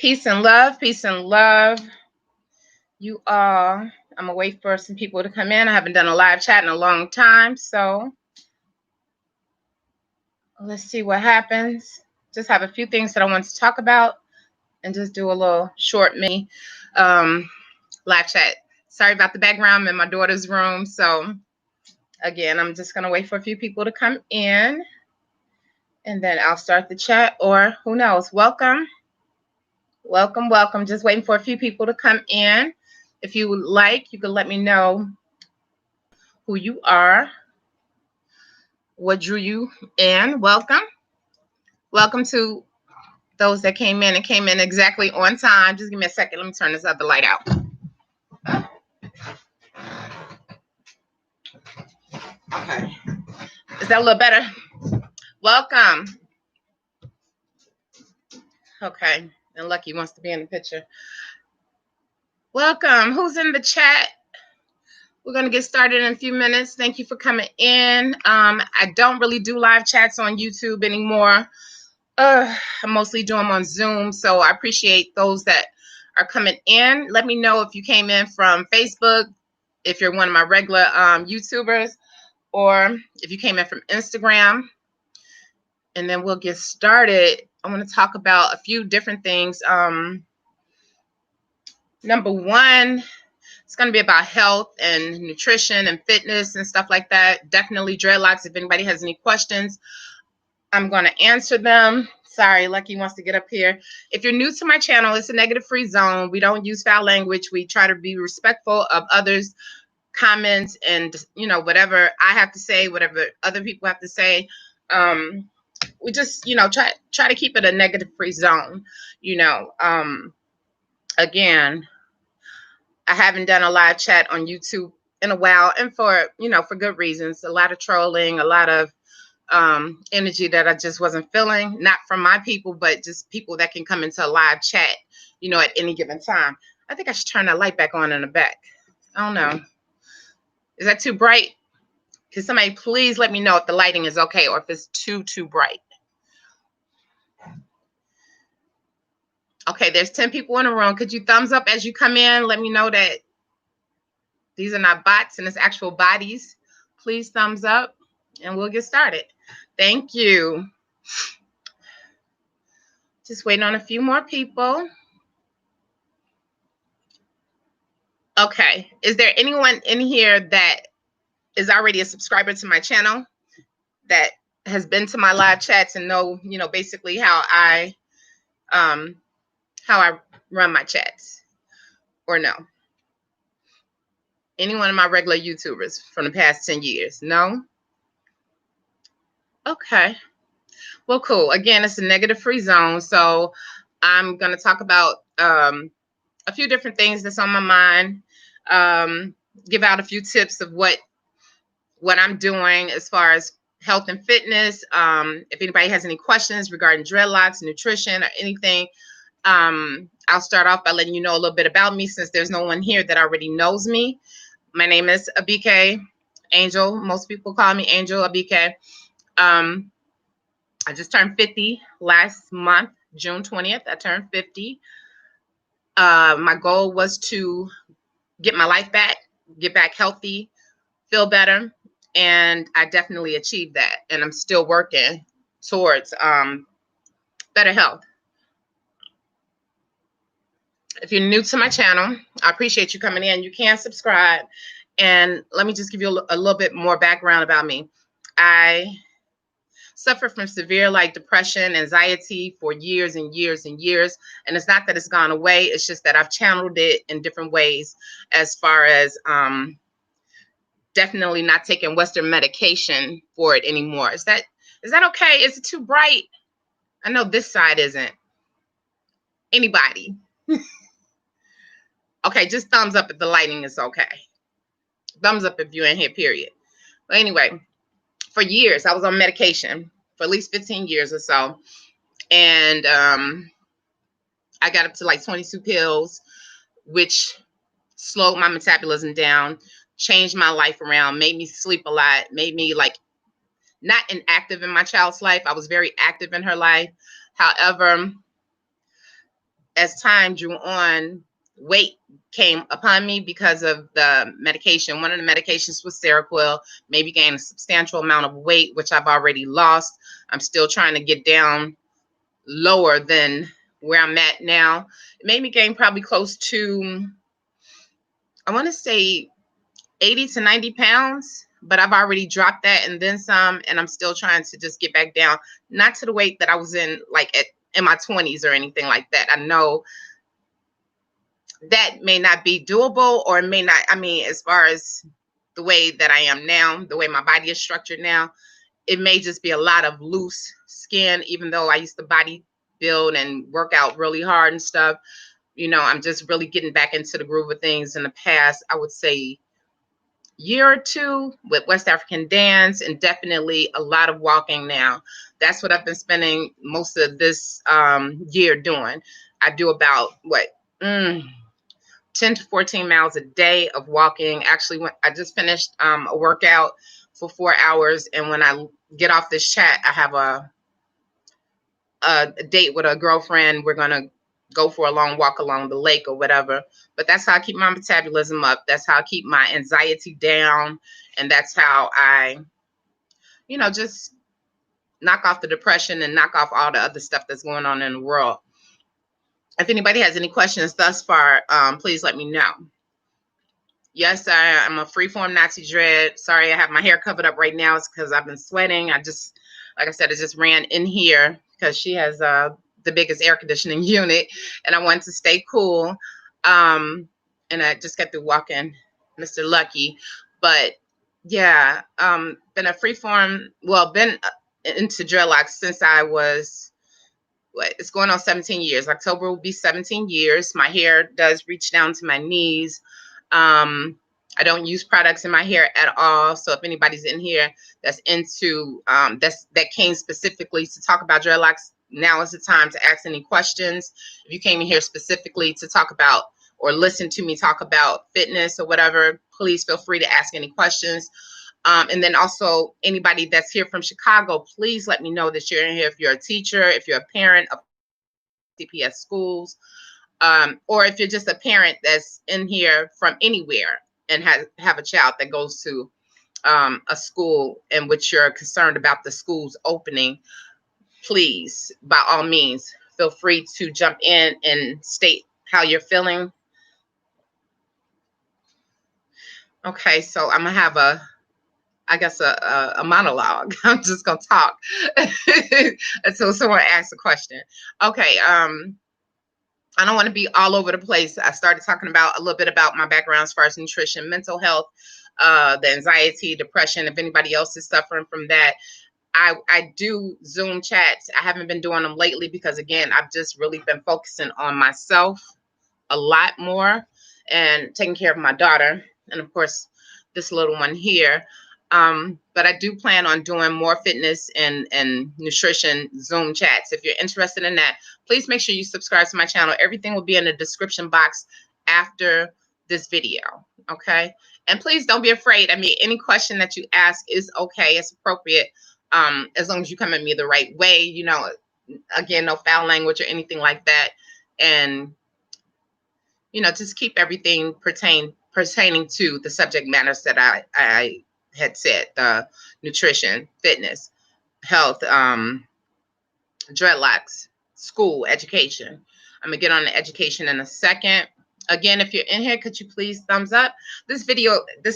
Peace and love, peace and love. You all, I'm gonna wait for some people to come in. I haven't done a live chat in a long time, so let's see what happens. Just have a few things that I want to talk about and just do a little short mini live chat. Sorry about the background. I'm in my daughter's room, so again, I'm just gonna wait for a few people to come in and then I'll start the chat, or who knows. Welcome. Welcome. Just waiting for a few people to come in. If you would like, you can let me know who you are, what drew you in. Welcome to those that came in and came in exactly on time. Just give me a second. Let me turn this other light out. Okay. Is that a little better? Welcome. Okay. And Lucky wants to be in the picture. Welcome. Who's in the chat? We're going to get started in a few minutes. Thank you for coming in. I don't really do live chats on YouTube anymore. I mostly do them on Zoom, so I appreciate those that are coming in. Let me know if you came in from Facebook, if you're one of my regular YouTubers, or if you came in from Instagram. And then we'll get started. I want to talk about a few different things. Number one, it's going to be about health and nutrition and fitness and stuff like that. Definitely dreadlocks. If anybody has any questions, I'm going to answer them. Sorry, Lucky wants to get up here. If you're new to my channel, it's a negative-free zone. We don't use foul language. We try to be respectful of others' comments and, whatever I have to say, whatever other people have to say. We just, try to keep it a negative-free zone. Again, I haven't done a live chat on YouTube in a while, and for good reasons. A lot of trolling, a lot of energy that I just wasn't feeling, not from my people, but just people that can come into a live chat, at any given time. I think I should turn that light back on in the back. I don't know. Is that too bright? Can somebody please let me know if the lighting is okay or if it's too bright? Okay, there's 10 people in the room. Could you thumbs up as you come in? Let me know that these are not bots and it's actual bodies. Please thumbs up and we'll get started. Thank you. Just waiting on a few more people. Okay. Is there anyone in here that is already a subscriber to my channel that has been to my live chats and know, basically how I run my chats, or no? Any one of my regular YouTubers from the past 10 years? No? Okay. Well, cool. Again, it's a negative-free zone, so I'm going to talk about a few different things that's on my mind, give out a few tips of what I'm doing as far as health and fitness. If anybody has any questions regarding dreadlocks, nutrition, or anything, I'll start off by letting you know a little bit about me, since there's no one here that already knows me. My name is Abike Angel. Most people call me Angel Abike. I just turned 50 last month, June 20th. I turned 50. My goal was to get my life back, get back healthy, feel better, and I definitely achieved that. And I'm still working towards better health. If you're new to my channel, I appreciate you coming in. You can subscribe. And let me just give you a little bit more background about me. I suffered from severe depression, anxiety for years and years and years. And it's not that it's gone away. It's just that I've channeled it in different ways, as far as definitely not taking Western medication for it anymore. Is that okay? Is it too bright? I know this side isn't. Anybody? Okay, just thumbs up if the lighting is okay. Thumbs up if you're in here, period. But anyway, for years, I was on medication for at least 15 years or so. And I got up to 22 pills, which slowed my metabolism down, changed my life around, made me sleep a lot, made me not inactive in my child's life. I was very active in her life. However, as time drew on, weight came upon me because of the medication. One of the medications was Seroquel, maybe gained a substantial amount of weight, which I've already lost. I'm still trying to get down lower than where I'm at now. It made me gain probably close to, I want to say 80 to 90 pounds, but I've already dropped that and then some, and I'm still trying to just get back down, not to the weight that I was in like in my 20s or anything like that. I know that may not be doable, or it may not, I mean, as far as the way that I am now, the way my body is structured now, it may just be a lot of loose skin, even though I used to body build and work out really hard and stuff. You know, I'm just really getting back into the groove of things. In the past, I would say year or two with West African dance, and definitely a lot of walking now. That's what I've been spending most of this year doing. I do about 10 to 14 miles a day of walking. Actually, when I just finished a workout for 4 hours, and when I get off this chat, I have a date with a girlfriend. We're gonna go for a long walk along the lake or whatever. But that's how I keep my metabolism up. That's how I keep my anxiety down, and that's how I, you know, just knock off the depression and knock off all the other stuff that's going on in the world. If anybody has any questions thus far, please let me know. Yes, I'm a freeform Nazi dread. Sorry, I have my hair covered up right now. It's because I've been sweating. I just, like I said, I just ran in here because she has the biggest air conditioning unit, and I wanted to stay cool. And I just got through walking Mr. Lucky. But yeah, been a freeform, well, been into dreadlocks since I was, it's going on 17 years. October will be 17 years. My hair does reach down to my knees. I don't use products in my hair at all. So if anybody's in here that's into that came specifically to talk about dreadlocks, now is the time to ask any questions. If you came in here specifically to talk about or listen to me talk about fitness or whatever, please feel free to ask any questions. And then also anybody that's here from Chicago, please let me know that you're in here. If you're a teacher, if you're a parent of CPS schools, or if you're just a parent that's in here from anywhere and have a child that goes to a school in which you're concerned about the schools opening, please, by all means, feel free to jump in and state how you're feeling. Okay, so I'm gonna have a monologue. I'm just gonna talk until someone asks a question. Okay, I don't want to be all over the place. I started talking about a little bit about my background as far as nutrition, mental health, the anxiety, depression. If anybody else is suffering from that, I do Zoom chats. I haven't been doing them lately because, again, I've just really been focusing on myself a lot more and taking care of my daughter and, of course, this little one here. But I do plan on doing more fitness and nutrition Zoom chats. If you're interested in that, please make sure you subscribe to my channel. Everything will be in the description box after this video, okay? And please don't be afraid. I mean, any question that you ask is okay. It's appropriate, as long as you come at me the right way. You know, again, no foul language or anything like that. And, you know, just keep everything pertaining to the subject matters that I had said, nutrition, fitness, health, dreadlocks, school, education. I'm gonna get on the education in a second. Again, if you're in here, could you please thumbs up? This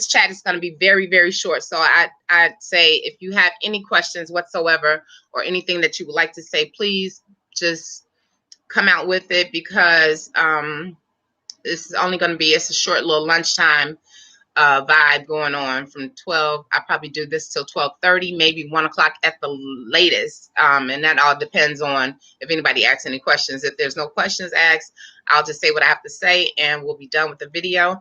chat is gonna be very, very short. So I'd say if you have any questions whatsoever or anything that you would like to say, please just come out with it, because this is only gonna be, it's a short little lunchtime vibe going on from 12. I probably do this till 12:30, maybe 1 o'clock at the latest. And that all depends on if anybody asks any questions. If there's no questions asked, I'll just say what I have to say and we'll be done with the video.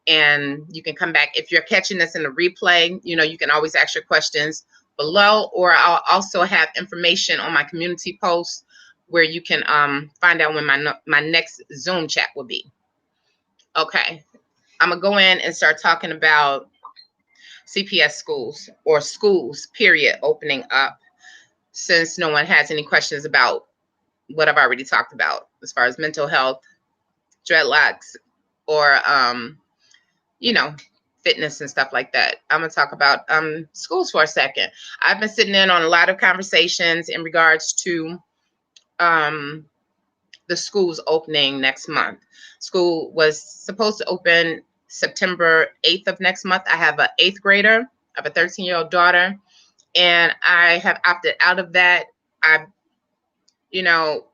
And you can come back. If you're catching this in the replay, you know, you can always ask your questions below, or I'll also have information on my community post where you can find out when my next Zoom chat will be. Okay. I'm going to go in and start talking about CPS schools, or schools, period, opening up, since no one has any questions about what I've already talked about as far as mental health, dreadlocks, or you know, fitness and stuff like that. I'm gonna talk about schools for a second. I've been sitting in on a lot of conversations in regards to the schools opening next month. School was supposed to open September 8th of next month. I have an 8th grader. I have a 13-year-old daughter, and I have opted out of that. I, you know,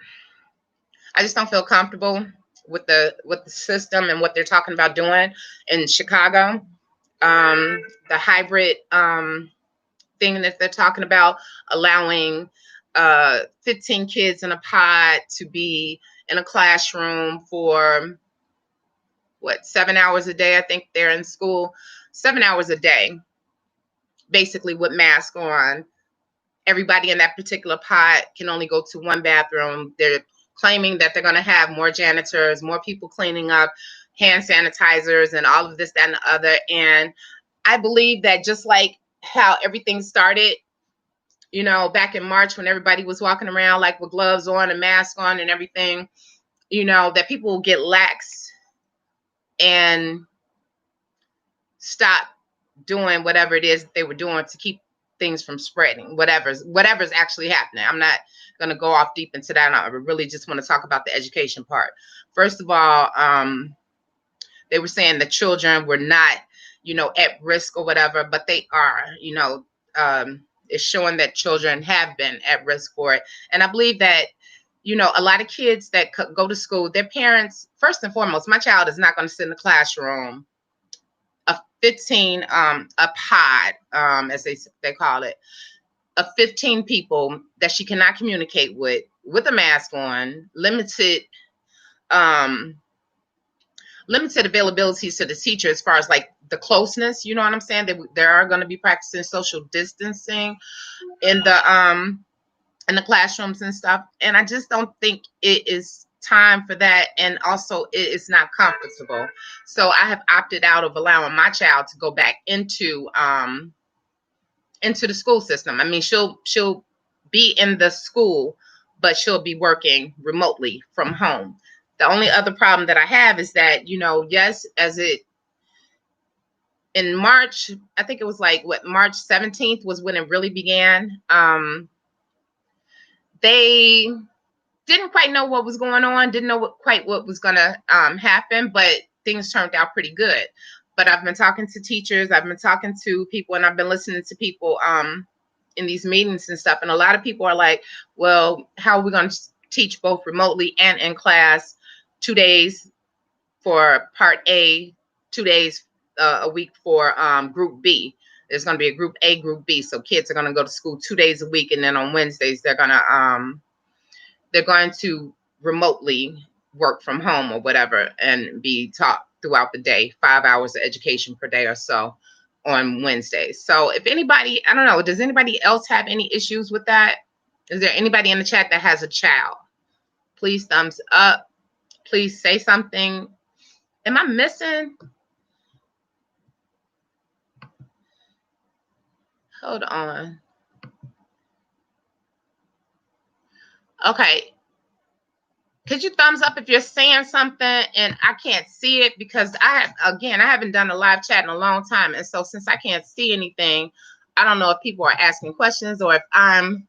I just don't feel comfortable with the system and what they're talking about doing in Chicago. The hybrid thing that they're talking about, allowing 15 kids in a pod to be in a classroom for 7 hours a day. I think they're in school 7 hours a day, basically with masks on. Everybody in that particular pod can only go to one bathroom. They're claiming that they're going to have more janitors, more people cleaning up, hand sanitizers, and all of this, that, and the other. And I believe that just like how everything started, you know, back in March when everybody was walking around like with gloves on and mask on and everything, you know, that people will get lax and stop doing whatever it is that they were doing to keep things from spreading, whatever's actually happening. I'm not going to go off deep into that. I really just want to talk about the education part. First of all, they were saying the children were not, you know, at risk or whatever, but they are, you know, it's showing that children have been at risk for it. And I believe that, you know, a lot of kids that go to school, their parents, first and foremost, my child is not going to sit in the classroom, a 15, a pod, as they call it, of 15 people that she cannot communicate with a mask on, limited availabilities to the teacher as far as like the closeness, you know what I'm saying? There are going to be practicing social distancing in the classrooms and stuff. And I just don't think it is time for that. And also it is not comfortable. So I have opted out of allowing my child to go back into the school system. I mean, she'll be in the school, but she'll be working remotely from home. The only other problem that I have is that, you know, yes, in March, I think it was like March 17th was when it really began. They didn't quite know what was going on, didn't know quite what was going to happen, but things turned out pretty good. But I've been talking to teachers, I've been talking to people, and I've been listening to people in these meetings and stuff. And a lot of people are like, well, how are we going to teach both remotely and in class 2 days for part A, 2 days a week for group B? There's going to be a group A, group B. So kids are going to go to school 2 days a week. And then on Wednesdays, they're going to remotely work from home or whatever and be taught throughout the day, 5 hours of education per day or so on Wednesdays. So if anybody, I don't know, does anybody else have any issues with that? Is there anybody in the chat that has a child? Please thumbs up. Please say something. Am I missing? Hold on. Okay. Could you thumbs up if you're saying something and I can't see it, because I haven't done a live chat in a long time. And so since I can't see anything, I don't know if people are asking questions or if I'm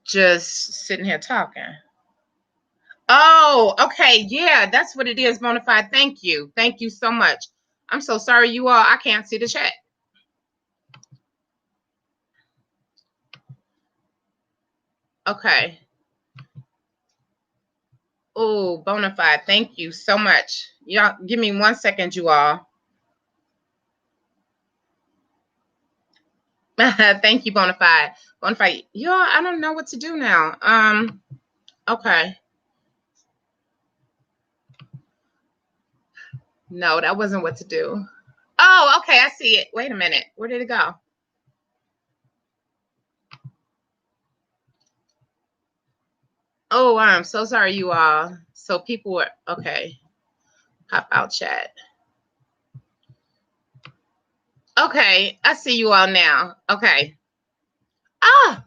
just sitting here talking. Oh, okay. Yeah, that's what it is, Bonafide. Thank you. Thank you so much. I'm so sorry, you all. I can't see the chat. Okay. Oh, Bonafide. Thank you so much. Y'all, give me 1 second, you all. Thank you, Bonafide. Bonafide. Y'all, I don't know what to do now. Okay. No, that wasn't what to do. Oh, okay. I see it. Wait a minute. Where did it go? Oh, I'm so sorry, you all. So people were, okay. Pop out chat. Okay. I see you all now. Okay. Ah,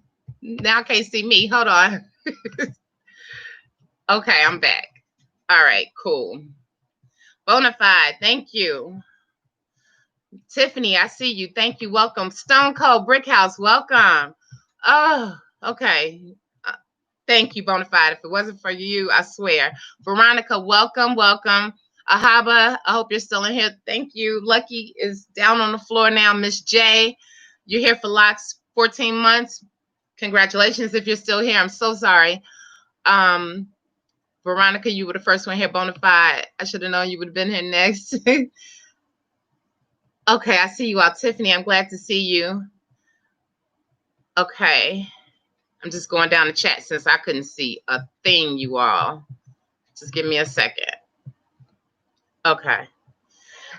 Now I can't see me. Hold on. Okay, I'm back. All right, cool. Bonafide, thank you. Tiffany, I see you. Thank you. Welcome. Stone Cold Brickhouse, welcome. Oh, okay. Thank you, Bonafide. If it wasn't for you, I swear. Veronica, welcome, welcome. Ahaba, I hope you're still in here. Thank you. Lucky is down on the floor now. Miss J, you're here for lots, 14 months. Congratulations if you're still here. I'm so sorry. Veronica, you were the first one here, Bonafide. I should have known you would have been here next. Okay, I see you all. Tiffany, I'm glad to see you. Okay. I'm just going down the chat since I couldn't see a thing, you all. Just give me a second. Okay.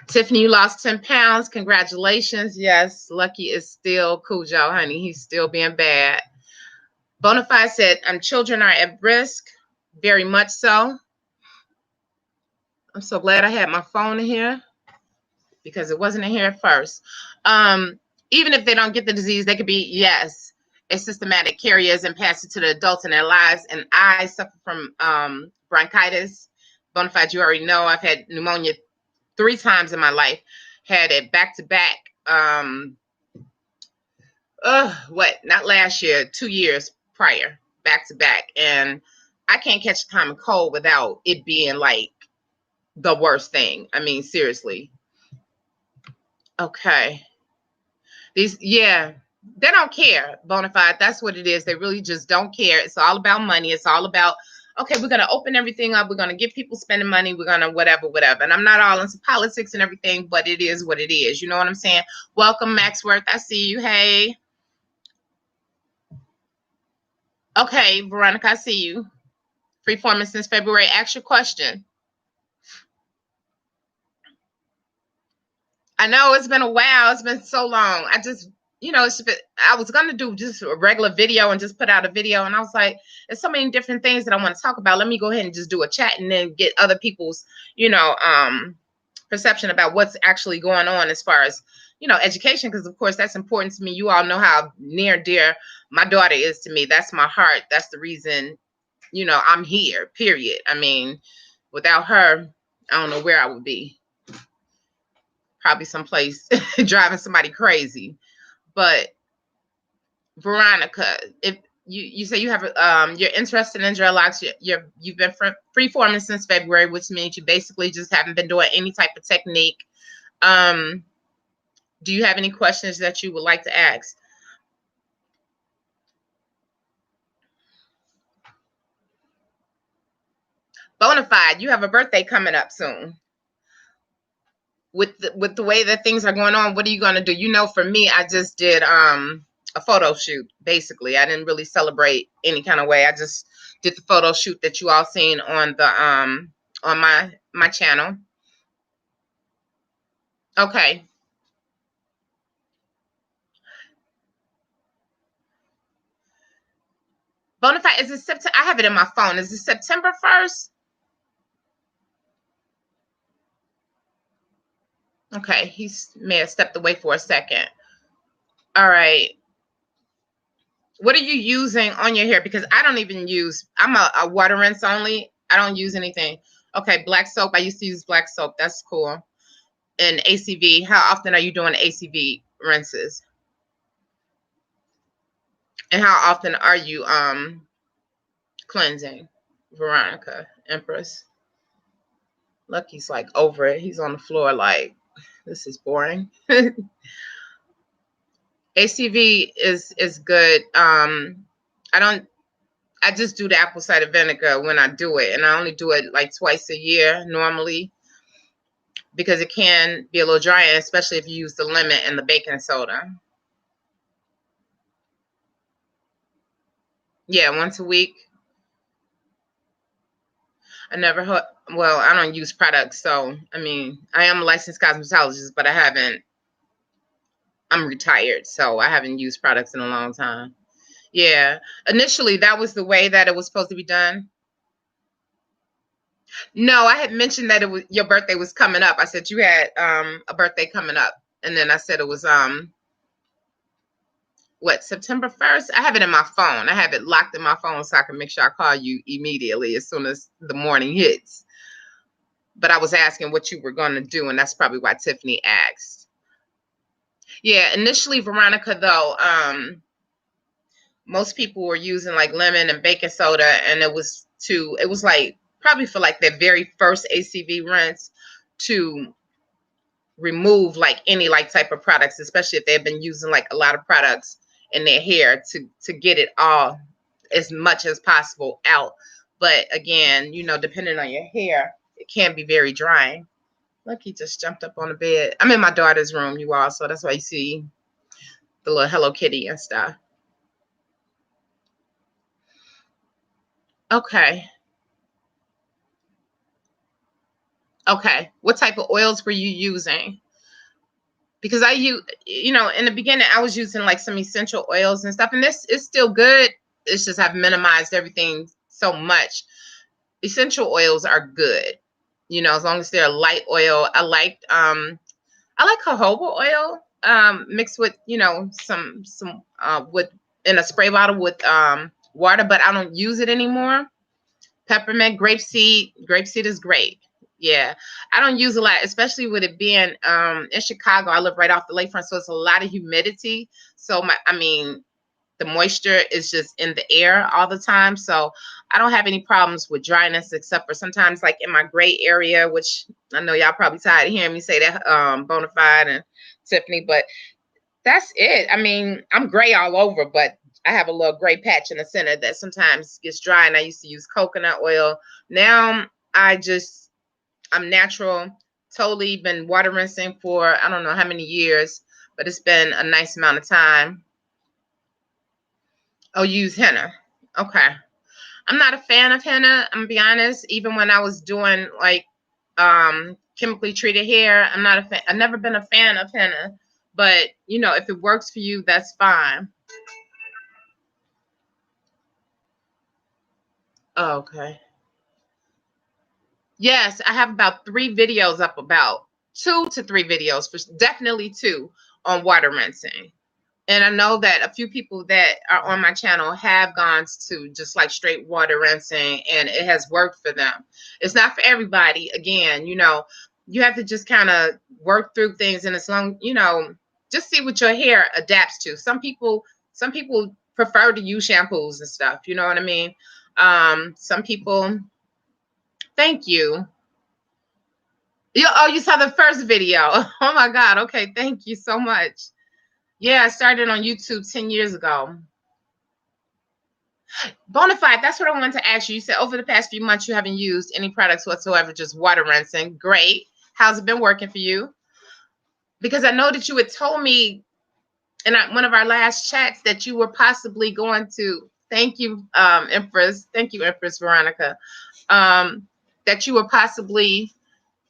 Tiffany, you lost 10 pounds. Congratulations. Yes, Lucky is still Cujo, honey. He's still being bad. Bonafide said, children are at risk. Very much so. I'm so glad I had my phone in here because it wasn't in here at first. Even if they don't get the disease, they could be, yes, a systematic carriers and pass it to the adults in their lives. And I suffer from bronchitis. Bonafide, you already know I've had pneumonia 3 times in my life. Had it back to back. Not last year, 2 years prior, back to back. And I can't catch a common cold without it being like the worst thing. I mean, seriously. Okay. They don't care, Bonafide. That's what it is. They really just don't care. It's all about money. It's all about, okay, we're going to open everything up. We're going to get people spending money. We're going to whatever. And I'm not all into politics and everything, but it is what it is. You know what I'm saying? Welcome, Maxworth. I see you. Hey. Okay, Veronica, I see you. FreeForm since February. Ask your question. I know it's been a while. It's been so long. I just, I was going to do just a regular video and just put out a video. And I was like, there's so many different things that I want to talk about. Let me go ahead and just do a chat and then get other people's, perception about what's actually going on as far as, education. Because, of course, that's important to me. You all know how near and dear my daughter is to me. That's my heart. That's the reason, I'm here, period. I mean, without her, I don't know where I would be. Probably someplace driving somebody crazy. But Veronica, if you say you have you're interested in dreadlocks, you've been free-forming since February, which means you basically just haven't been doing any type of technique. Do you have any questions that you would like to ask? Bonafide, you have a birthday coming up soon. With the way that things are going on, what are you going to do? For me, I just did a photo shoot. Basically, I didn't really celebrate any kind of way. I just did the photo shoot that you all seen on the on my channel. Okay. Bonafide, is it September? I have it in my phone. Is it September 1st? Okay, he may have stepped away for a second. All right. What are you using on your hair? Because I don't even use, I'm a water rinse only. I don't use anything. Okay, black soap. I used to use black soap. That's cool. And ACV. How often are you doing ACV rinses? And how often are you cleansing? Veronica, Empress. Lucky's like over it. He's on the floor like, this is boring. ACV is good. I just do the apple cider vinegar when I do it, and I only do it like twice a year normally because it can be a little dry, especially if you use the lemon and the baking soda. Yeah, once a week. I don't use products, so I mean, I am a licensed cosmetologist, but I'm retired, so I haven't used products in a long time. Yeah, initially that was the way that it was supposed to be done. No, I had mentioned that your birthday was coming up. I said you had a birthday coming up, and then I said it was what, September 1st? I have it in my phone. I have it locked in my phone so I can make sure I call you immediately as soon as the morning hits. But I was asking what you were going to do, and that's probably why Tiffany asked. Yeah, initially, Veronica, though, most people were using like lemon and baking soda, and it was like probably for like their very first ACV rinse to remove like any like type of products, especially if they've been using like a lot of products in their hair, to get it all as much as possible out. But again, you know, depending on your hair, it can be very drying. Look, he just jumped up on the bed. I'm in my daughter's room, you all, so that's why you see the little Hello Kitty and stuff. Okay. Okay. What type of oils were you using? Because you know, in the beginning, I was using like some essential oils and stuff, and this is still good. It's just I've minimized everything so much. Essential oils are good, you know, as long as they're light oil. I like jojoba oil mixed with, you know, some with in a spray bottle with water, but I don't use it anymore. Peppermint, grapeseed is great. Yeah, I don't use a lot, especially with it being in Chicago. I live right off the lakefront, so it's a lot of humidity. So the moisture is just in the air all the time. So I don't have any problems with dryness, except for sometimes like in my gray area, which I know y'all probably tired of hearing me say that, Bonafide and Tiffany, but that's it. I mean, I'm gray all over, but I have a little gray patch in the center that sometimes gets dry. And I used to use coconut oil. Now I'm natural, totally been water rinsing for I don't know how many years, but it's been a nice amount of time. Oh, use henna. Okay. I'm not a fan of henna, I'm gonna be honest. Even when I was doing like chemically treated hair, I'm not a fan. I've never been a fan of henna, but you know, if it works for you, that's fine. Okay. Yes, I have about 3 videos up, about 2 to 3 videos, for definitely 2, on water rinsing. And I know that a few people that are on my channel have gone to just like straight water rinsing, and it has worked for them. It's not for everybody. Again, you know, you have to just kind of work through things, and as long, you know, just see what your hair adapts to. Some people prefer to use shampoos and stuff. You know what I mean? Some people. Thank you. You saw the first video. Oh my God. Okay. Thank you so much. Yeah, I started on YouTube 10 years ago. Bonafide, that's what I wanted to ask you. You said over the past few months you haven't used any products whatsoever, just water rinsing. Great. How's it been working for you? Because I know that you had told me in one of our last chats that you were possibly going to, thank you, Empress. Thank you, Empress Veronica. That you were possibly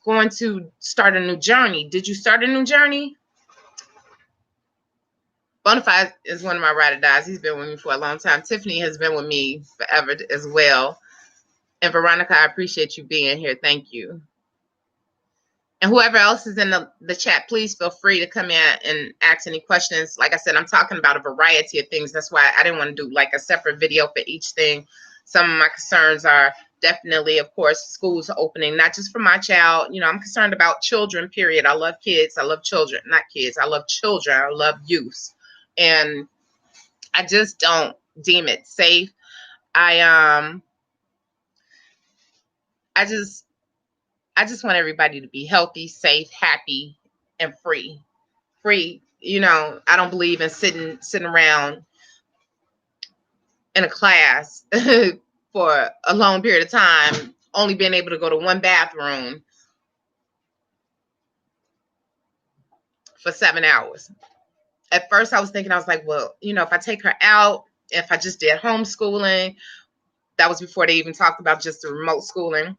going to start a new journey. Did you start a new journey? Bonafide is one of my ride or dies. He's been with me for a long time. Tiffany has been with me forever as well. And Veronica, I appreciate you being here. Thank you. And whoever else is in the chat, please feel free to come in and ask any questions. Like I said, I'm talking about a variety of things. That's why I didn't want to do like a separate video for each thing. Some of my concerns are definitely, of course, schools opening, not just for my child. You know, I'm concerned about children, period. I love kids. I love children, not kids. I love children. I love youth. And I just don't deem it safe. I just want everybody to be healthy, safe, happy, and free. Free, you know, I don't believe in sitting around in a class for a long period of time, only being able to go to one bathroom for 7 hours. At first I was thinking, I was like, well, you know, if I take her out, if I just did homeschooling, that was before they even talked about just the remote schooling,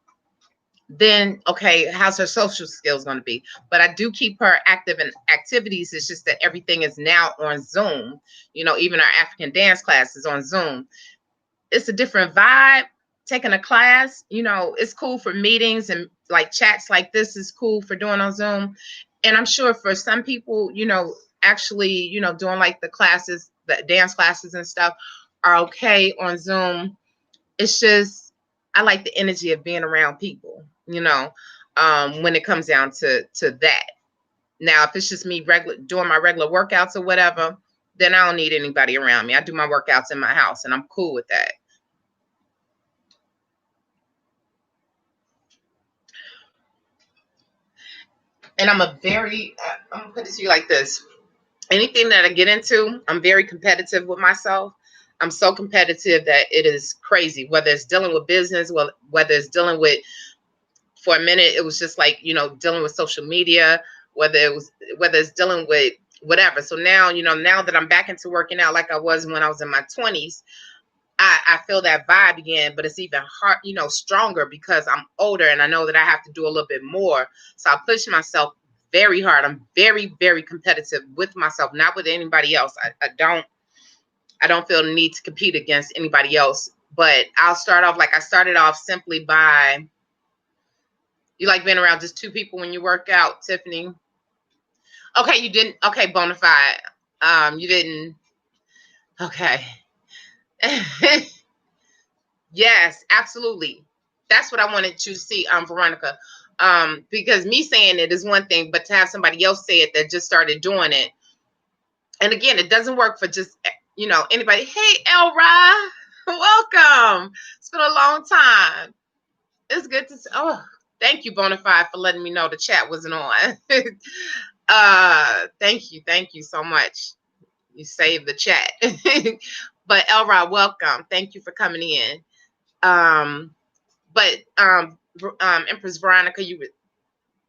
then okay, how's her social skills going to be? But I do keep her active in activities. It's just that everything is now on Zoom. You know, even our African dance class is on Zoom. It's a different vibe. Taking a class, you know, it's cool for meetings, and like chats like this is cool for doing on Zoom. And I'm sure for some people, you know, actually, you know, doing like the classes, the dance classes and stuff are okay on Zoom. It's just, I like the energy of being around people, when it comes down to that. Now, if it's just me doing my regular workouts or whatever, then I don't need anybody around me. I do my workouts in my house, and I'm cool with that. And I'm going to put it to you like this. Anything that I get into, I'm very competitive with myself. I'm so competitive that it is crazy, whether it's dealing with business, whether it's dealing with, for a minute, it was just like, dealing with social media, whether it's dealing with whatever. So now, now that I'm back into working out like I was when I was in my 20s, I feel that vibe again, but it's even hard, stronger because I'm older and I know that I have to do a little bit more. So I push myself very hard. I'm very, very competitive with myself, not with anybody else. I don't feel the need to compete against anybody else, but I'll start off like I started off simply by, you like being around just two people when you work out, Tiffany? Okay, you didn't. Okay, bona fide. You didn't. Okay. Yes, absolutely. That's what I wanted to see, Veronica. Because me saying it is one thing, but to have somebody else say it that just started doing it. And again, it doesn't work for just, anybody. Hey, Elra, welcome. It's been a long time. It's good to see. Oh, thank you, Bonafide, for letting me know the chat wasn't on. Thank you so much. You saved the chat. But Elra, welcome. Thank you for coming in. But Empress Veronica,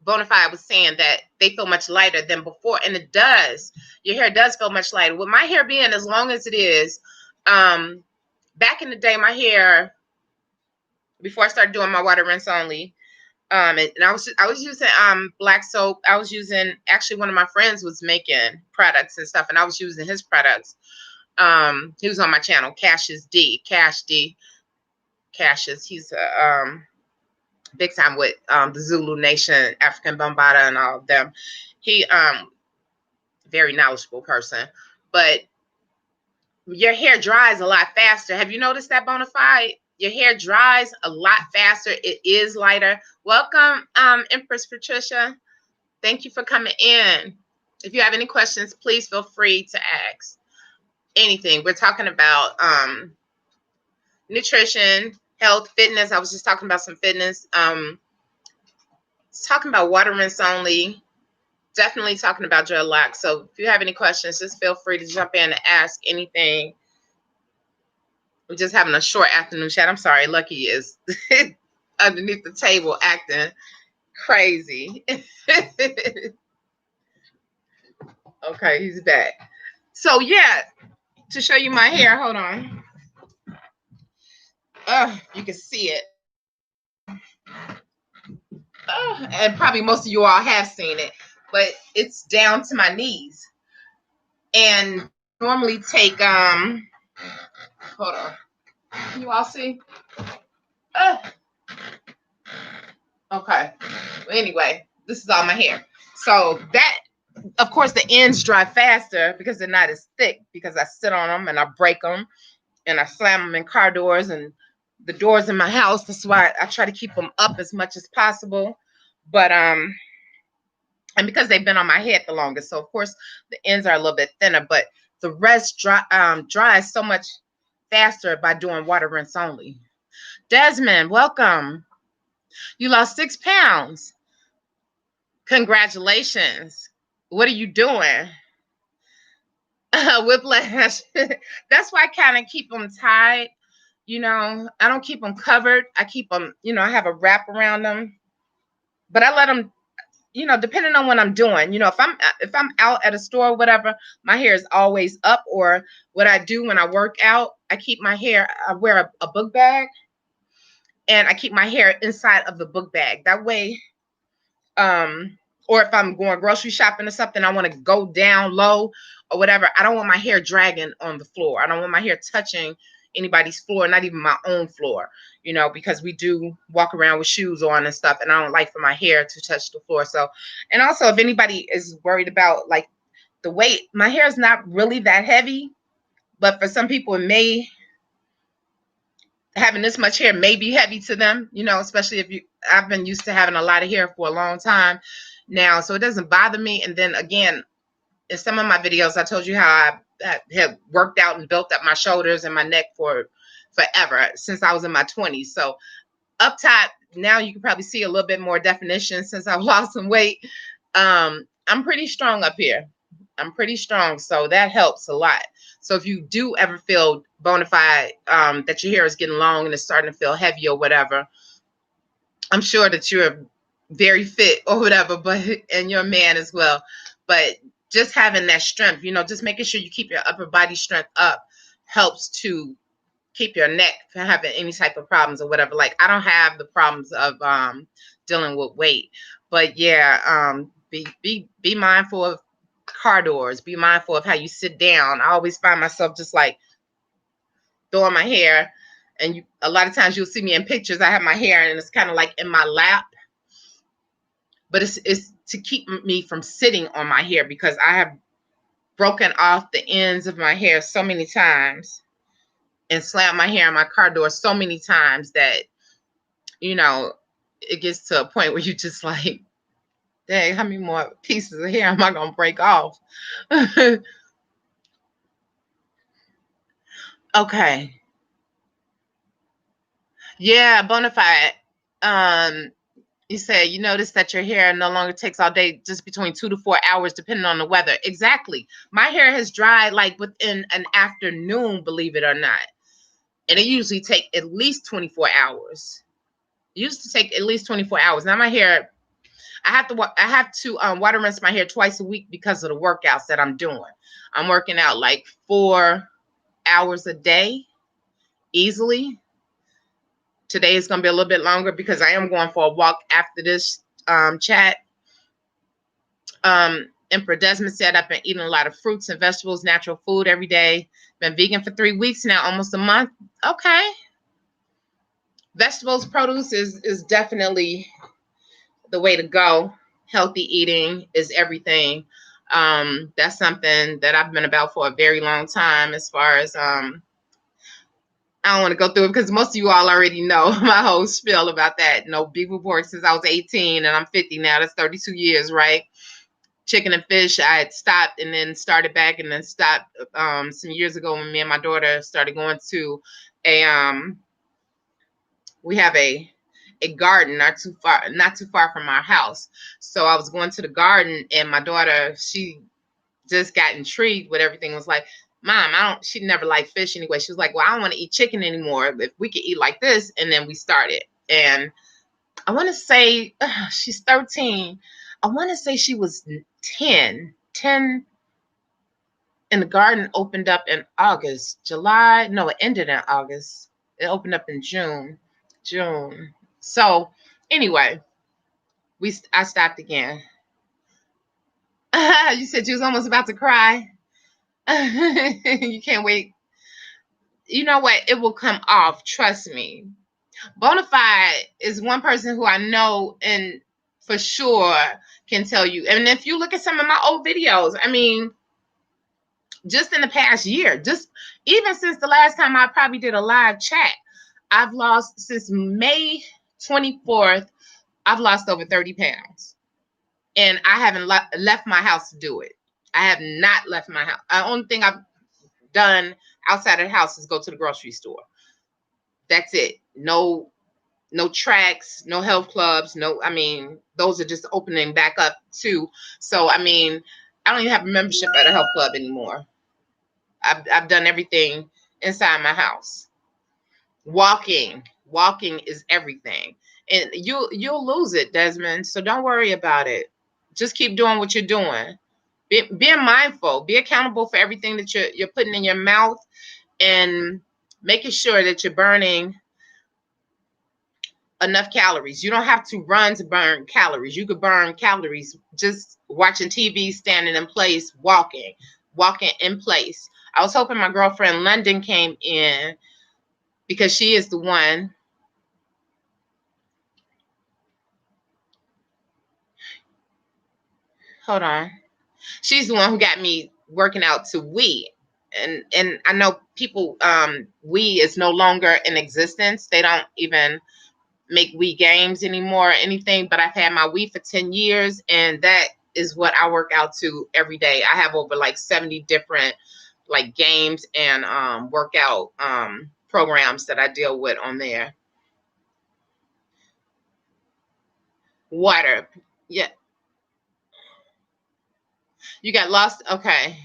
Bonafide was saying that they feel much lighter than before, and it does. Your hair does feel much lighter. With my hair being as long as it is, back in the day, my hair, before I started doing my water rinse only, and I was using black soap. I was using, actually, one of my friends was making products and stuff, and I was using his products. He was on my channel, Cash D. He's big time with the Zulu Nation, African Bambaataa, and all of them. He very knowledgeable person, but your hair dries a lot faster. Have you noticed that, Bonafide? Your hair dries a lot faster. It is lighter. Welcome, Empress Patricia. Thank you for coming in. If you have any questions, please feel free to ask anything. We're talking about nutrition, health, fitness. I was just talking about some fitness. Talking about water rinse only. Definitely talking about dreadlocks. So if you have any questions, just feel free to jump in and ask anything. We're just having a short afternoon chat. I'm sorry, Lucky is underneath the table acting crazy. Okay, he's back. So yeah, to show you my hair, hold on. You can see it. And probably most of you all have seen it, but it's down to my knees. And normally take hold on. Can you all see? Okay. Well, anyway, this is all my hair. So that, of course, the ends dry faster because they're not as thick, because I sit on them and I break them and I slam them in car doors and the doors in my house. That's why I try to keep them up as much as possible. But and because they've been on my head the longest, so of course the ends are a little bit thinner, but the rest dries so much faster by doing water rinse only. Desmond, welcome. You lost 6 pounds. Congratulations. What are you doing? Whiplash. That's why I kind of keep them tied. I don't keep them covered. I keep them, I have a wrap around them. But I let them, depending on what I'm doing. If I'm out at a store or whatever, my hair is always up. Or what I do when I work out, I keep my hair, I wear a book bag. And I keep my hair inside of the book bag. That way, or if I'm going grocery shopping or something, I want to go down low or whatever. I don't want my hair dragging on the floor. I don't want my hair touching anybody's floor, not even my own floor, because we do walk around with shoes on and stuff. And I don't like for my hair to touch the floor. So, and also if anybody is worried about like the weight, my hair is not really that heavy. But for some people, it may having this much hair may be heavy to them, you know, especially if you, I've been used to having a lot of hair for a long time now, so it doesn't bother me. And then again, in some of my videos, I told you how I have worked out and built up my shoulders and my neck for forever, since I was in my 20s. So up top, now you can probably see a little bit more definition since I've lost some weight. I'm pretty strong up here. I'm pretty strong, so that helps a lot. So if you do ever feel bona fide that your hair is getting long and it's starting to feel heavy or whatever, I'm sure that you're very fit or whatever, but and you're a man as well. But just having that strength, you know, just making sure you keep your upper body strength up helps to keep your neck from having any type of problems or whatever. Like, I don't have the problems of dealing with weight, but yeah, be mindful of car doors. Be mindful of how you sit down. I always find myself just like throwing my hair, and you, a lot of times you'll see me in pictures. I have my hair and it's kind of like in my lap, but it's to keep me from sitting on my hair, because I have broken off the ends of my hair so many times and slammed my hair in my car door so many times that, you know, it gets to a point where you just like, dang, how many more pieces of hair am I gonna break off? Okay. Yeah, bona fide. You said you notice that your hair no longer takes all day, just between 2 to 4 hours, depending on the weather. Exactly. My hair has dried like within an afternoon, believe it or not. And it usually take at least 24 hours. It used to take at least 24 hours. Now my hair, I have to water rinse my hair twice a week because of the workouts that I'm doing. I'm working out like 4 hours a day easily. Today is going to be a little bit longer because I am going for a walk after this chat. Emperor Desmond said, I've been eating a lot of fruits and vegetables, natural food every day. Been vegan for 3 weeks now, almost a month. Okay. Vegetables, produce is definitely the way to go. Healthy eating is everything. That's something that I've been about for a very long time. As far as I don't want to go through it because most of you all already know my whole spiel about that. No beef and pork since I was 18 and I'm 50 now. That's 32 years, right? Chicken and fish, I had stopped and then started back and then stopped some years ago when me and my daughter started going to a we have a garden not too far from our house. So I was going to the garden and my daughter, she just got intrigued with everything. Was like, Mom, she never liked fish anyway. She was like, well, I don't want to eat chicken anymore. If we could eat like this. And then we started. And I want to say she's 13. I want to say she was 10. And the garden opened up in August. July. No, it ended in August. It opened up in June. So anyway, I stopped again. You said you was almost about to cry. You can't wait. You know what? It will come off. Trust me. Bonafide is one person who I know and for sure can tell you. And if you look at some of my old videos, I mean, just in the past year, just even since the last time I probably did a live chat, I've lost, since May 24th, I've lost over 30 pounds. And I haven't left my house to do it. I have not left my house. The only thing I've done outside of the house is go to the grocery store. That's it. No tracks, no health clubs, I mean, those are just opening back up too. So, I mean, I don't even have a membership at a health club anymore. I've done everything inside my house. Walking is everything. And you'll lose it, Desmond. So don't worry about it. Just keep doing what you're doing. Being mindful, be accountable for everything that you're putting in your mouth, and making sure that you're burning enough calories. You don't have to run to burn calories. You could burn calories just watching TV, standing in place, walking in place. I was hoping my girlfriend London came in because she is the one. Hold on. She's the one who got me working out to we. and I know people, Wii is no longer in existence. They don't even make Wii games anymore or anything, but I've had my Wii for 10 years, and that is what I work out to every day. I have over like 70 different like games and workout programs that I deal with on there. Water. Yeah. You got lost? Okay.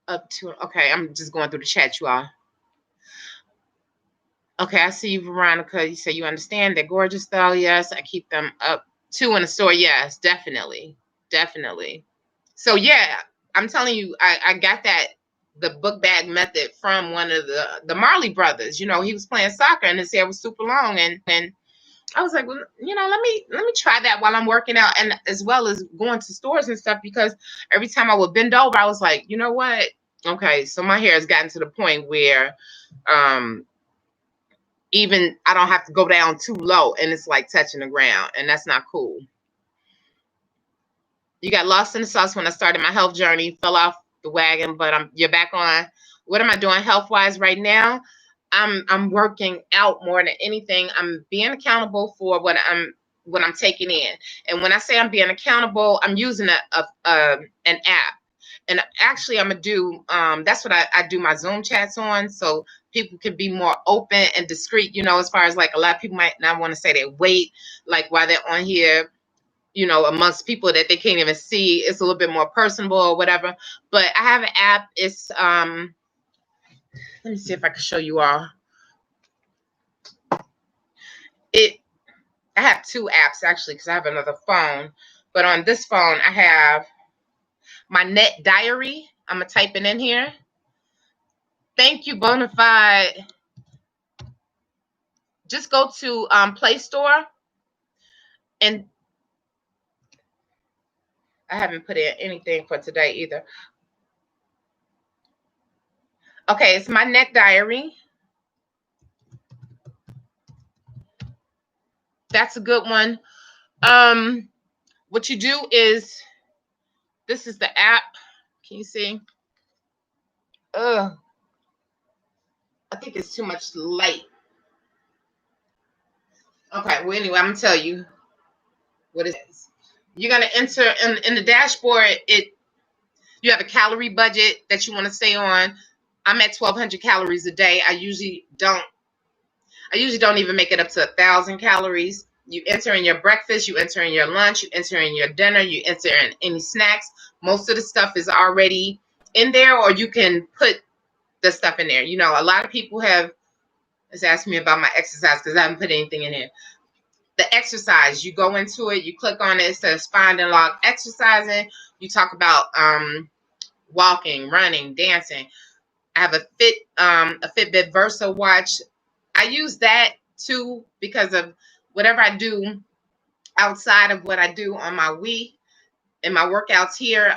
Up to, okay, I'm just going through the chat, you all. Okay, I see you, Veronica. You say you understand. They're gorgeous, though. Yes, I keep them up too in the store. Yes, definitely. Definitely. So, yeah, I'm telling you, I got that, the book bag method from one of the Marley brothers. You know, he was playing soccer and his hair was super long. And I was like, well, you know, let me try that while I'm working out, and as well as going to stores and stuff, because every time I would bend over, I was like, you know what? Okay, so my hair has gotten to the point where um even I don't have to go down too low and it's like touching the ground, and that's not cool. You got lost in the sauce when I started my health journey, fell off the wagon, but you're back on. What am I doing health wise right now? I'm working out more than anything. I'm being accountable for what I'm taking in. And when I say I'm being accountable, I'm using an app. And actually, I'm gonna do that's what I do my Zoom chats on, so people can be more open and discreet. You know, as far as like a lot of people might not want to say their weight, like while they're on here, you know, amongst people that they can't even see. It's a little bit more personable or whatever. But I have an app. It's let me see if I can show you all. It I have two apps actually because I have another phone. But on this phone, I have my net diary. I'm gonna type it in here. Thank you, Bonafide. Just go to Play Store, and I haven't put in anything for today either. Okay, it's my net diary. That's a good one. What you do is, this is the app. Can you see? I think it's too much light. Okay, well, anyway, I'm going to tell you what it is. You're going to enter in the dashboard. You have a calorie budget that you want to stay on. I'm at 1,200 calories a day. I usually don't even make it up to 1,000 calories. You enter in your breakfast, you enter in your lunch, you enter in your dinner, you enter in any snacks. Most of the stuff is already in there, or you can put the stuff in there. You know, a lot of people have asked me about my exercise because I haven't put anything in here. The exercise, you go into it, you click on it, it says find and log exercising. You talk about walking, running, dancing. I have a Fitbit Versa watch. I use that too because of whatever I do outside of what I do on my Wii and my workouts here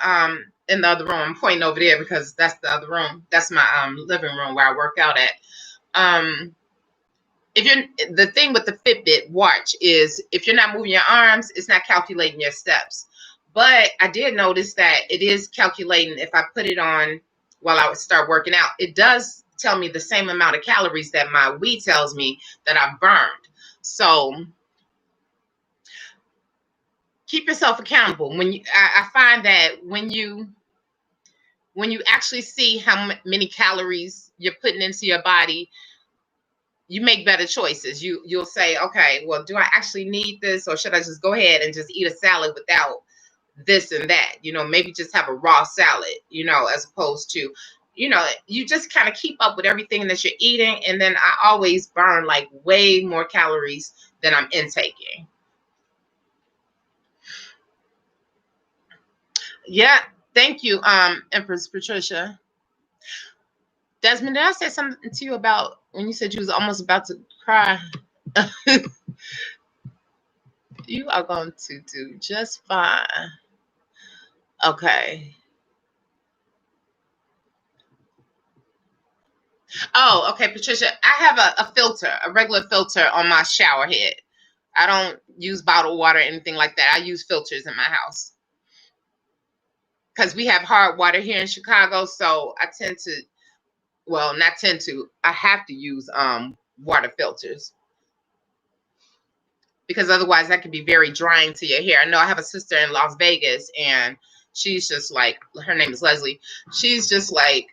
in the other room. I'm pointing over there because that's the other room. That's my living room where I work out at. The thing with the Fitbit watch is if you're not moving your arms, it's not calculating your steps. But I did notice that it is calculating if I put it on while I would start working out. It does tell me the same amount of calories that my Wii tells me that I've burned. So keep yourself accountable. I find that when you actually see how many calories you're putting into your body, you make better choices. You'll say, okay, well, do I actually need this, or should I just go ahead and just eat a salad without this and that? You know, maybe just have a raw salad, you know, as opposed to, you know, you just kind of keep up with everything that you're eating. And then I always burn like way more calories than I'm intaking. Yeah. Thank you, Empress Patricia. Desmond, did I say something to you about when you said you was almost about to cry? You are going to do just fine. Okay. Oh, okay, Patricia. I have a filter, a regular filter on my shower head. I don't use bottled water or anything like that. I use filters in my house because we have hard water here in Chicago. So I tend to, well, not tend to, I have to use water filters because otherwise that can be very drying to your hair. I know I have a sister in Las Vegas, and she's just like, her name is Leslie. She's just like,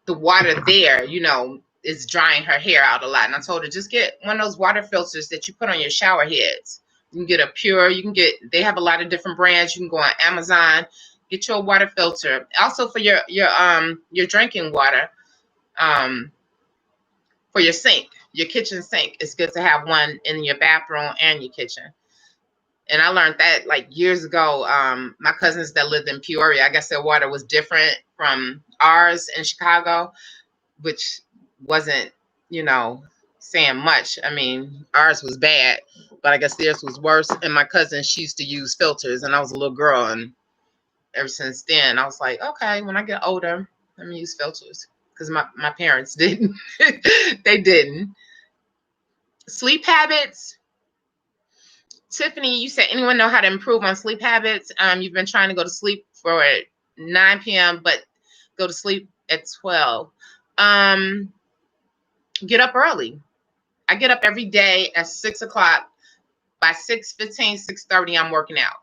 the water there, you know, is drying her hair out a lot. And I told her, just get one of those water filters that you put on your shower heads. You can get a pure, you can get, they have a lot of different brands. You can go on Amazon, get your water filter. Also for your drinking water, for your sink, your kitchen sink. It's good to have one in your bathroom and your kitchen. And I learned that like years ago. My cousins that lived in Peoria, I guess their water was different from ours in Chicago, which wasn't, you know, saying much. I mean, ours was bad, but I guess theirs was worse. And my cousin, she used to use filters, and I was a little girl. And ever since then, I was like, okay, when I get older, let me use filters. Because my parents didn't. They didn't. Sleep habits. Tiffany, you said, anyone know how to improve on sleep habits? You've been trying to go to sleep for 9 p.m., but go to sleep at 12. Get up early. I get up every day at 6 o'clock. By 6:15, 6:30, I'm working out.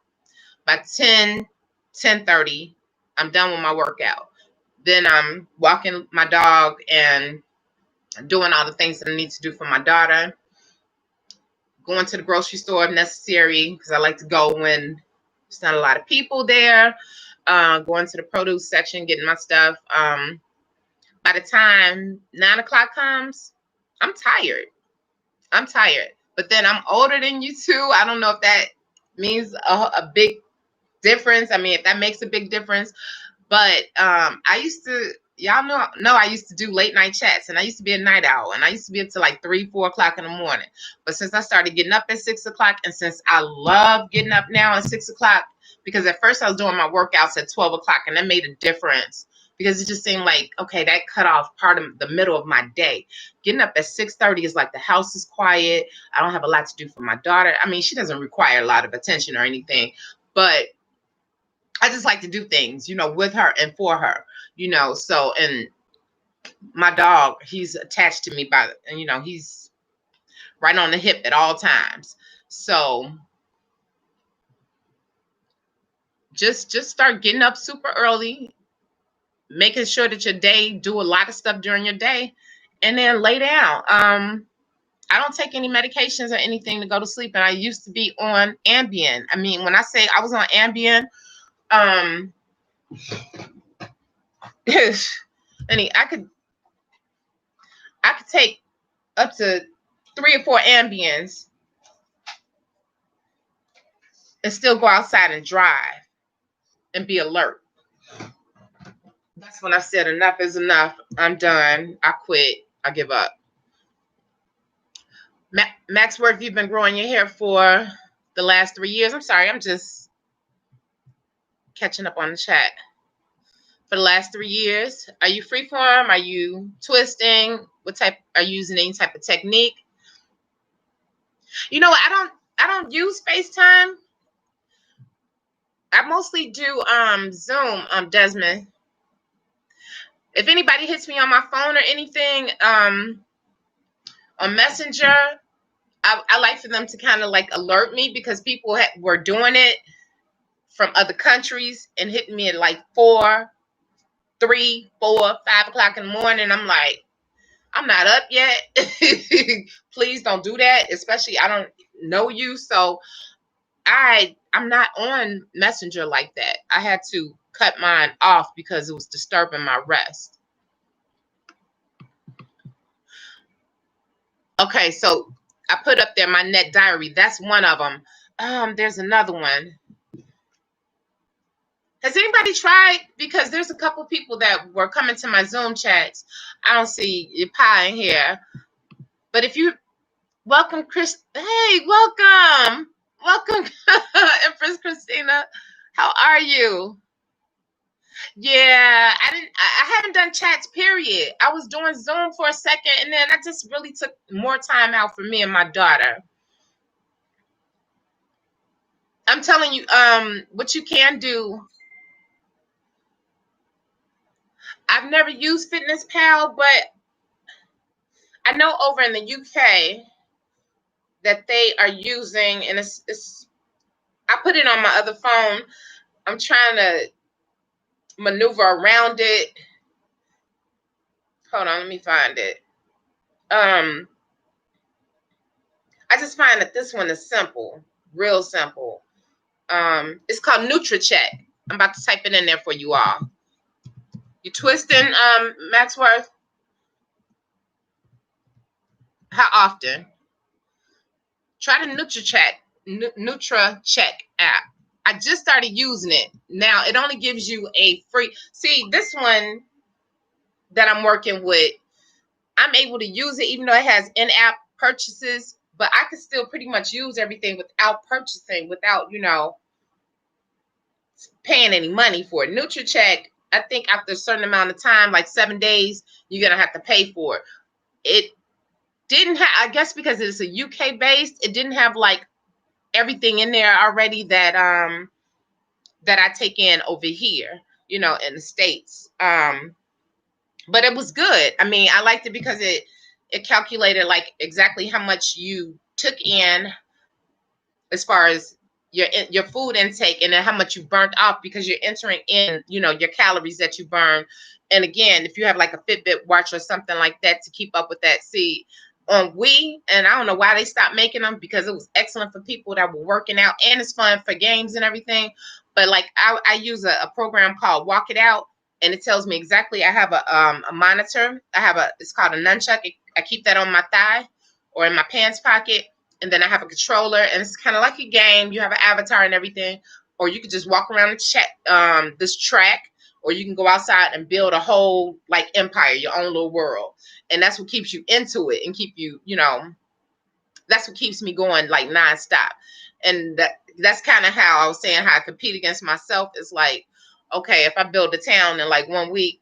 By 10:30, I'm done with my workout. Then I'm walking my dog and doing all the things that I need to do for my daughter. Going to the grocery store if necessary, because I like to go when there's not a lot of people there. Going to the produce section, getting my stuff. By the time 9 o'clock comes, I'm tired. But then I'm older than you too. I don't know if that means a big difference. I mean, if that makes a big difference. But I used to, y'all know I used to do late night chats, and I used to be a night owl, and I used to be up to like 3, 4 o'clock in the morning. But since I started getting up at 6 o'clock, and since I love getting up now at 6 o'clock, because at first I was doing my workouts at 12 o'clock, and that made a difference. Because it just seemed like, okay, that cut off part of the middle of my day. Getting up at 6:30 is like the house is quiet. I don't have a lot to do for my daughter. I mean, she doesn't require a lot of attention or anything, but I just like to do things, you know, with her and for her, you know. So, and my dog, he's attached to me by, you know, he's right on the hip at all times. So just start getting up super early, making sure that your day, do a lot of stuff during your day, and then lay down. I don't take any medications or anything to go to sleep, and I used to be on Ambien. I mean, when I say I was on Ambien, I could take up to 3 or 4 Ambiens and still go outside and drive and be alert. That's when I said enough is enough. I'm done. I quit. I give up. Maxworth, you've been growing your hair for the last 3 years. I'm sorry, I'm just catching up on the chat. For the last 3 years, are you freeform? Are you twisting? What type are you using? Any type of technique? You know, I don't use FaceTime. I mostly do Zoom, Desmond. If anybody hits me on my phone or anything, on Messenger, I like for them to kind of like alert me, because people were doing it from other countries and hitting me at like 4, 3, 4, 5 o'clock in the morning. I'm like, I'm not up yet. Please don't do that. Especially, I don't know you. So I'm not on Messenger like that. I had to cut mine off because it was disturbing my rest. Okay, so I put up there my net diary. That's one of them. There's another one. Has anybody tried? Because there's a couple people that were coming to my Zoom chats. I don't see your pie in here. But if you welcome, Chris. Hey, welcome. Welcome, Empress Christina. How are you? Yeah, I haven't done chats, period. I was doing Zoom for a second, and then I just really took more time out for me and my daughter. I'm telling you, what you can do. I've never used Fitness Pal, but I know over in the UK that they are using, and it's I put it on my other phone. I'm trying to maneuver around it. Hold on, let me find it. I just find that this one is simple, real simple. It's called NutriCheck. I'm about to type it in there for you all. You twisting, Maxworth? How often? Try the NutriCheck app. I just started using it. Now it only gives you a free. See, this one that I'm working with, I'm able to use it even though it has in-app purchases, but I can still pretty much use everything without purchasing, without, paying any money for it. NutriCheck, I think after a certain amount of time, like 7 days, you're gonna have to pay for it. It didn't have, I guess because it's a UK based, it didn't have like everything in there already that that I take in over here, in the States. But it was good. I mean, I liked it because it calculated like exactly how much you took in as far as your food intake, and then how much you burnt off because you're entering in, your calories that you burn. And again, if you have like a Fitbit watch or something like that to keep up with that, see, on and I don't know why they stopped making them, because it was excellent for people that were working out, and it's fun for games and everything. But like I use a program called Walk It Out, and it tells me exactly. I have a monitor. It's called a nunchuck. I keep that on my thigh or in my pants pocket, and then I have a controller, and it's kind of like a game. You have an avatar and everything, or you could just walk around this track, or you can go outside and build a whole like empire, your own little world. And that's what keeps you into it and keep you, that's what keeps me going like nonstop. And that's kind of how I was saying how I compete against myself. Is like, okay, if I build a town in like 1 week,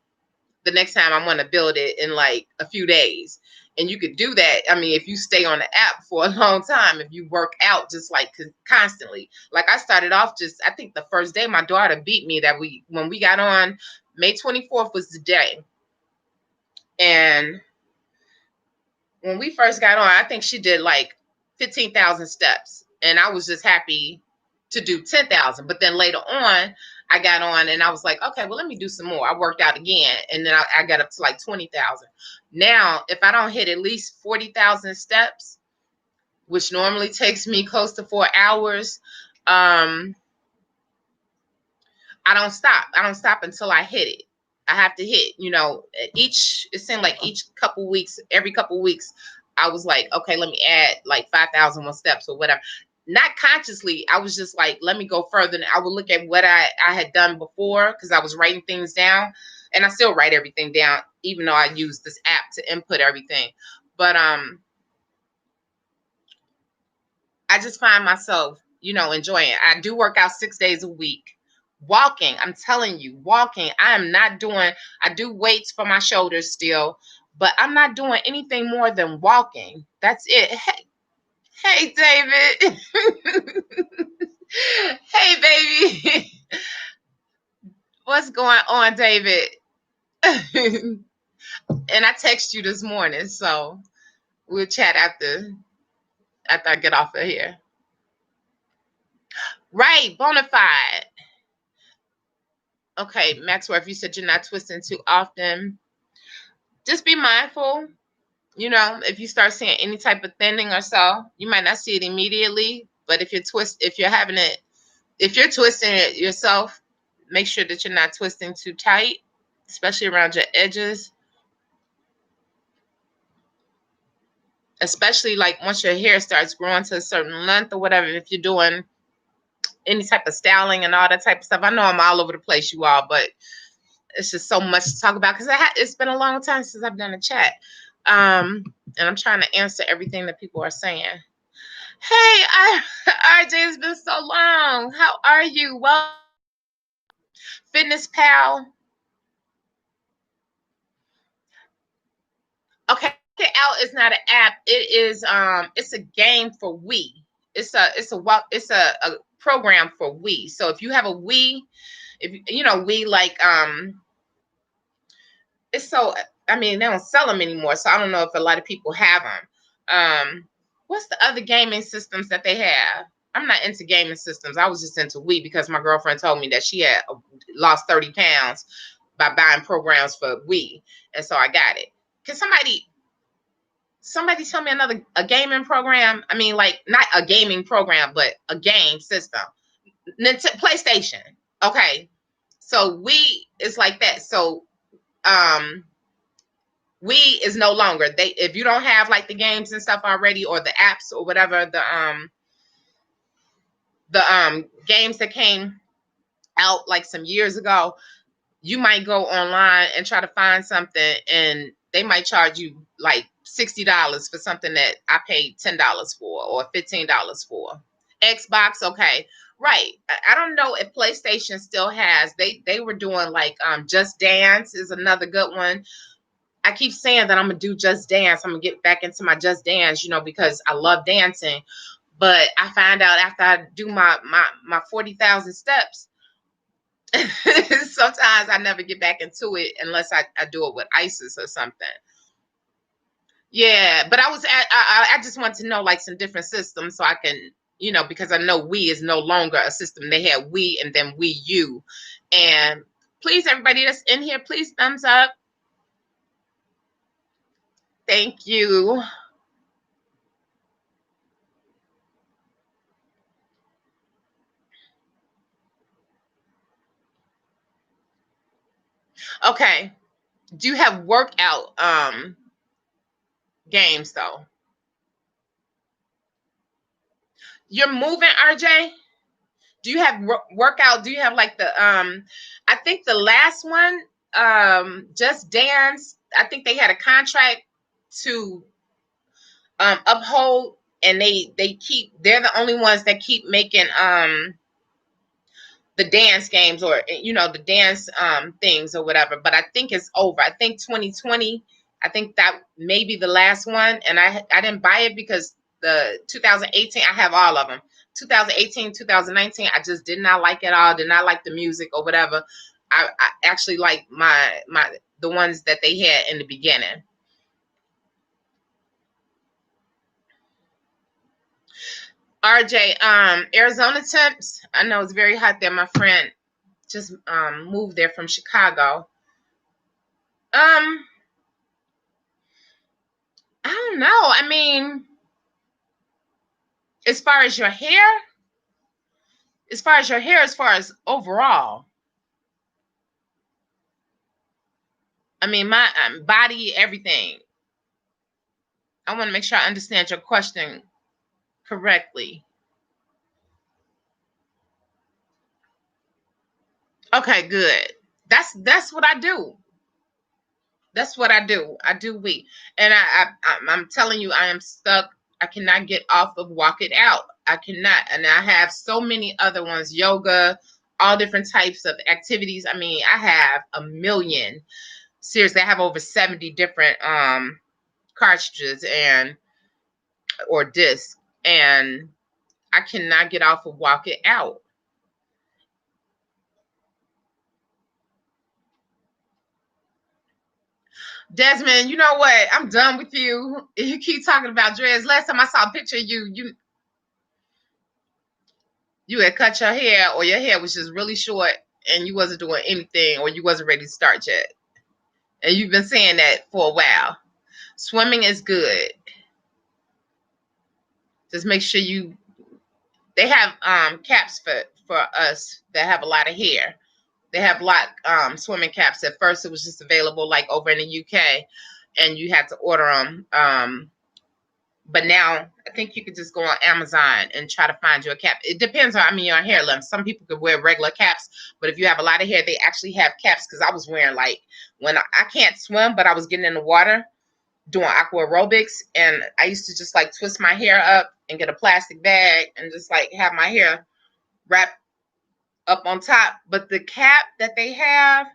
the next time I'm going to build it in like a few days. And you could do that. I mean, if you stay on the app for a long time, if you work out just like constantly. Like I started off I think the first day my daughter beat me when we got on. May 24th was the day. And when we first got on, I think she did like 15,000 steps. And I was just happy to do 10,000. But then later on, I got on and I was like, okay, well, let me do some more. I worked out again. And then I got up to like 20,000. Now, if I don't hit at least 40,000 steps, which normally takes me close to 4 hours, I don't stop. I don't stop until I hit it. I have to hit, it seemed like every couple weeks, I was like, okay, let me add like 5,000 more steps or whatever. Not consciously, I was just like, let me go further. And I would look at what I had done before, because I was writing things down, and I still write everything down, even though I use this app to input everything. But I just find myself, enjoying it. I do work out 6 days a week. Walking, I'm telling you, walking. I do weights for my shoulders still, but I'm not doing anything more than walking. That's it. Hey David. Hey, baby. What's going on, David? And I text you this morning, so we'll chat after I get off of here. Right, bonafide. Okay, Maxwell, you said you're not twisting too often, just be mindful. If you start seeing any type of thinning or so, you might not see it immediately. But if you're twisting it yourself, make sure that you're not twisting too tight, especially around your edges. Especially like once your hair starts growing to a certain length or whatever, if you're doing any type of styling and all that type of stuff. I know I'm all over the place, you all, but it's just so much to talk about because it's been a long time since I've done a chat. And I'm trying to answer everything that people are saying. Hey, RJ, it's been so long. How are you? Well, Fitness Pal. Okay, Out is not an app. It is it's a game for Wii. It's a program for Wii. So if you have a Wii, if you know Wii, like it's so, I mean, they don't sell them anymore, so I don't know if a lot of people have them. What's the other gaming systems that they have? I'm not into gaming systems. I was just into Wii because my girlfriend told me that she had lost 30 pounds by buying programs for Wii, and so I got it. Can somebody tell me a gaming program? I mean, like not a gaming program, but a game system. PlayStation. Okay, so Wii is like that. So Wii is no longer, if you don't have like the games and stuff already, or the apps or whatever, the games that came out like some years ago, you might go online and try to find something, and they might charge you like $60 for something that I paid $10 for or $15 for. Xbox, okay, right. I don't know if PlayStation still has. They were doing like Just Dance is another good one. I keep saying that I'm gonna do Just Dance. I'm gonna get back into my Just Dance, because I love dancing. But I find out after I do my 40,000 steps, sometimes I never get back into it unless I do it with ISIS or something. Yeah, but I just want to know like some different systems so I can, because I know Wii is no longer a system. They had Wii and then Wii U. And please, everybody that's in here, please thumbs up. Thank you. Okay. Do you have workout games though? You're moving, RJ? Do you have workout? Do you have like the I think the last one, Just Dance, I think they had a contract to uphold, and they're the only ones that keep making the dance games, or the dance things or whatever. But I think it's over. I think 2020, I think that may be the last one, and I didn't buy it because the 2018, I have all of them. 2018, 2019, I just did not like it all. Did not like the music or whatever. I actually like the ones that they had in the beginning. RJ, Arizona temps. I know it's very hot there. My friend just moved there from Chicago. I don't know. I mean, as far as your hair, as far as overall, I mean, my body, everything. I want to make sure I understand your question correctly. Okay, good. That's what I do. That's what I do. I do Wii, and I'm telling you, I am stuck. I cannot get off of Walk It Out. I cannot, and I have so many other ones: yoga, all different types of activities. I mean, I have a million. Seriously, I have over 70 different cartridges or discs, and I cannot get off of Walk It Out. Desmond, you know what? I'm done with you. You keep talking about dreads. Last time I saw a picture of you had cut your hair, or your hair was just really short and you wasn't doing anything, or you wasn't ready to start yet. And you've been saying that for a while. Swimming is good. Just make sure they have caps for us that have a lot of hair. They have swimming caps. At first it was just available like over in the UK, and you had to order them. But now I think you could just go on Amazon and try to find you a cap. It depends on, your hair length. Some people could wear regular caps, but if you have a lot of hair, they actually have caps. Because I was wearing, like, when I can't swim, but I was getting in the water doing aqua aerobics, and I used to just like twist my hair up and get a plastic bag and just like have my hair wrapped up on top. But the cap that they have,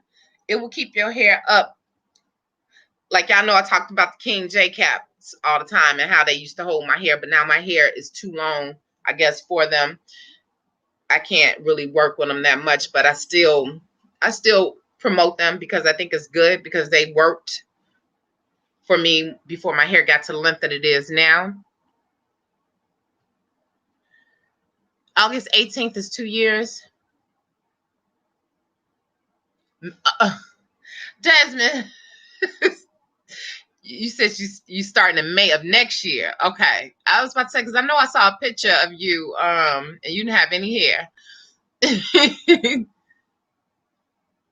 it will keep your hair up. Like, y'all know I talked about the King J caps all the time and how they used to hold my hair, but now my hair is too long, I guess, for them. I can't really work with them that much, but I still promote them because I think it's good, because they worked for me before my hair got to the length that it is now. August 18th is 2 years. Desmond, you said you starting in May of next year. Okay. I was about to say, because I know I saw a picture of you, and you didn't have any hair.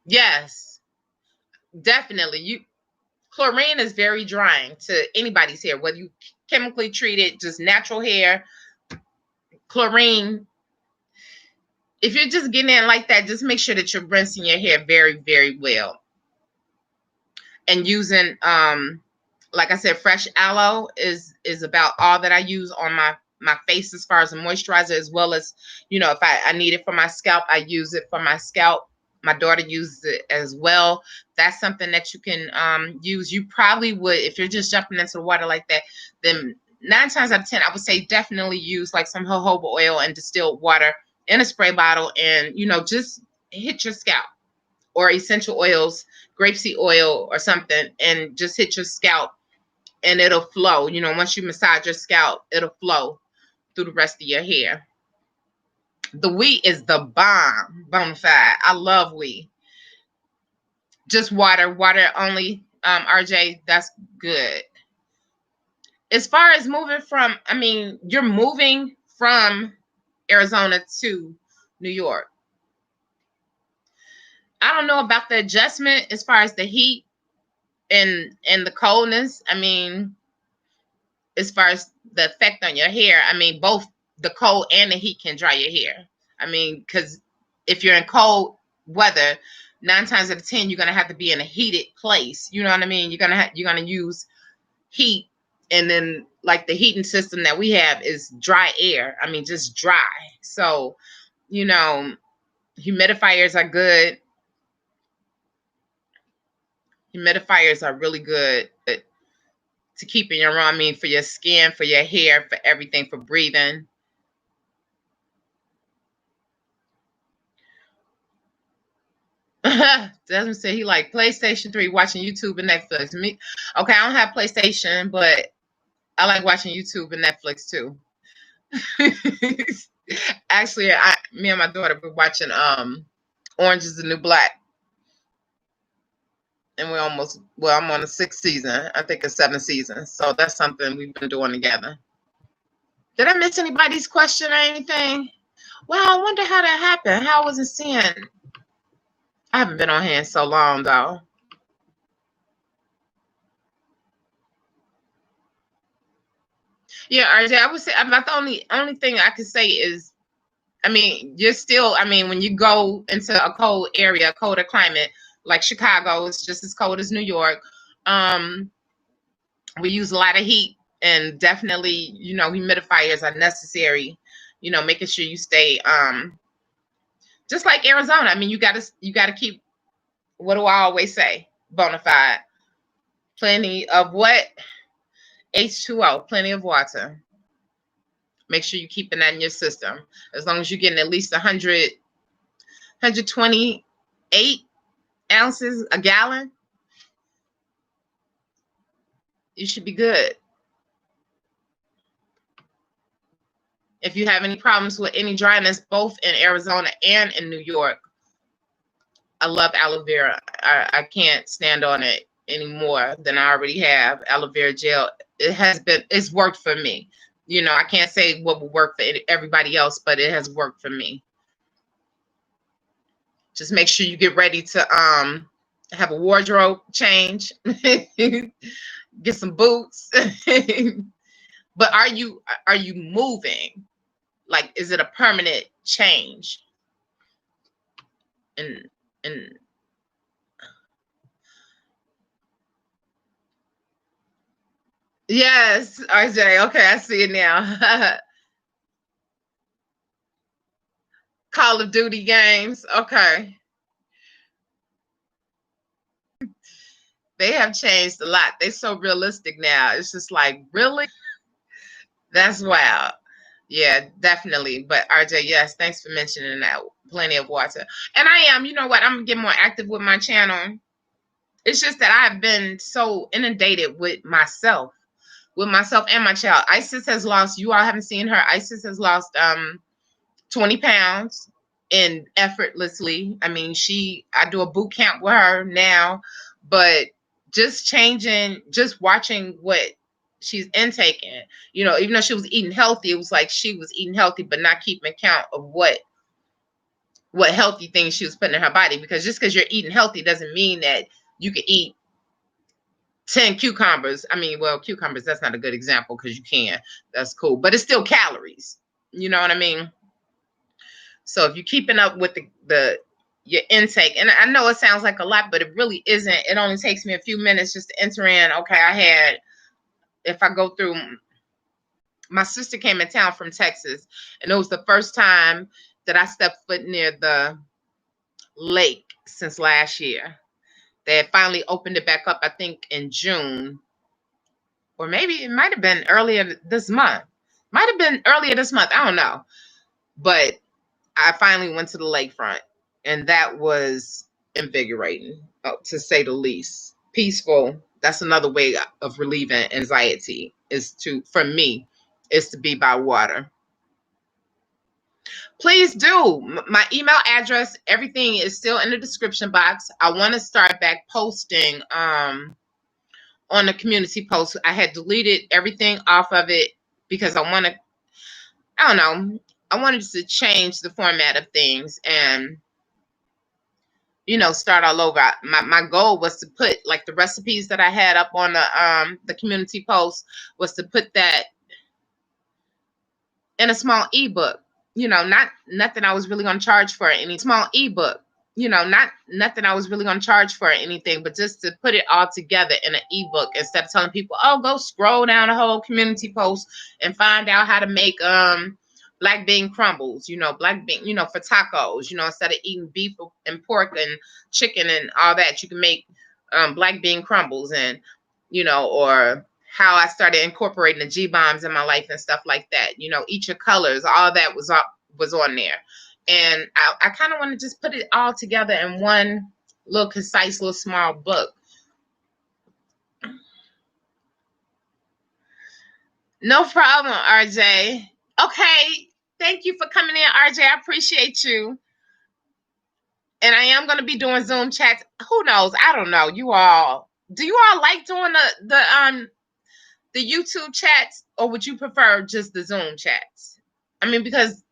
Yes, definitely. Chlorine is very drying to anybody's hair, whether you chemically treat it, just natural hair. Chlorine, if you're just getting in like that, just make sure that you're rinsing your hair very, very well. And using, like I said, fresh aloe is about all that I use on my face as far as a moisturizer, as well as, if I need it for my scalp, I use it for my scalp. My daughter uses it as well. That's something that you can use. You probably would, if you're just jumping into the water like that, then 9 times out of 10, I would say definitely use like some jojoba oil and distilled water in a spray bottle, and just hit your scalp, or essential oils, grapeseed oil or something, and just hit your scalp, and it'll flow. Once you massage your scalp, it'll flow through the rest of your hair. The wheat is the bomb, bonafide. I love wheat. Just water only, RJ, that's good. As far as moving from, you're moving from Arizona to New York. I don't know about the adjustment as far as the heat and the coldness. As far as the effect on your hair, both the cold and the heat can dry your hair. Because if you're in cold weather, 9 times out of 10, you're gonna have to be in a heated place. You know what I mean? You're gonna use heat, and then like the heating system that we have is dry air. Just dry. So, humidifiers are good. Humidifiers are really good to keep in your room. For your skin, for your hair, for everything, for breathing. Desmond said he like PlayStation 3, watching YouTube and Netflix. Me, okay, I don't have PlayStation, but I like watching YouTube and Netflix too. Actually, me and my daughter were watching Orange is the New Black. And I'm on the 6th season. I think it's 7th season. So that's something we've been doing together. Did I miss anybody's question or anything? Well, I wonder how that happened. How I wasn't seeing. I haven't been on here in so long, though. Yeah, RJ, I would say about the only thing I could say is, you're still, when you go into a cold area, a colder climate, like Chicago, it's just as cold as New York. We use a lot of heat, and definitely, humidifiers are necessary. Making sure you stay, just like Arizona. You gotta keep, what do I always say? Bonafide. Plenty of what? H2O, plenty of water. Make sure you're keeping that in your system. As long as you're getting at least 128 ounces a gallon, you should be good. If you have any problems with any dryness, both in Arizona and in New York, I love aloe vera. I can't stand on it any more than I already have. Aloe vera gel, it's worked for me. I can't say what will work for everybody else, but it has worked for me. Just make sure you get ready to have a wardrobe change. Get some boots. But are you moving? Like, is it a permanent change? And yes, RJ. Okay, I see it now. Call of Duty games. Okay. They have changed a lot. They're so realistic now. It's just like, really? That's wild. Yeah, definitely. But RJ, yes, thanks for mentioning that. Plenty of water. And I am, you know what? I'm gonna get more active with my channel. It's just that I've been so inundated with myself and my child. Isis has lost, you all haven't seen her. Isis has lost 20 pounds and effortlessly. I mean, I do a boot camp with her now, but just watching what she's intaking, you know, even though she was eating healthy, it was like she was eating healthy, but not keeping account of what healthy things she was putting in her body. Because just because you're eating healthy doesn't mean that you can eat 10 cucumbers. I mean, well, cucumbers, that's not a good example because you can. That's cool. But it's still calories. You know what I mean? So if you're keeping up with your intake, and I know it sounds like a lot, but it really isn't. It only takes me a few minutes just to enter in. Okay, if I go through, my sister came in town from Texas, and it was the first time that I stepped foot near the lake since last year. They had finally opened it back up, I think, in June, or maybe it might have been earlier this month. Might have been earlier this month. I don't know. But I finally went to the lakefront, and that was invigorating, to say the least. Peaceful. That's another way of relieving anxiety, for me, is to be by water. Please do. My email address, everything is still in the description box. I want to start back posting on the community post. I had deleted everything off of it because I don't know, I wanted to change the format of things and, you know, start all over. My goal was to put like the recipes that I had up on the community post, was to put that in a small ebook. You know, not nothing I was really going to charge for, any small ebook. You know, not nothing I was really going to charge for anything, but just to put it all together in an ebook instead of telling people, oh, go scroll down the whole community post and find out how to make black bean crumbles, you know, black bean, you know, for tacos, you know, instead of eating beef and pork and chicken and all that, you can make black bean crumbles, and, you know, or how I started incorporating the G-bombs in my life and stuff like that. You know, eat your colors, all that was on there. And I kind of want to just put it all together in one little concise, little small book. No problem, RJ. Okay. Thank you for coming in, RJ. I appreciate you. And I am going to be doing Zoom chats. Who knows? I don't know. Do you all like doing the YouTube chats, or would you prefer just the Zoom chats? I mean, because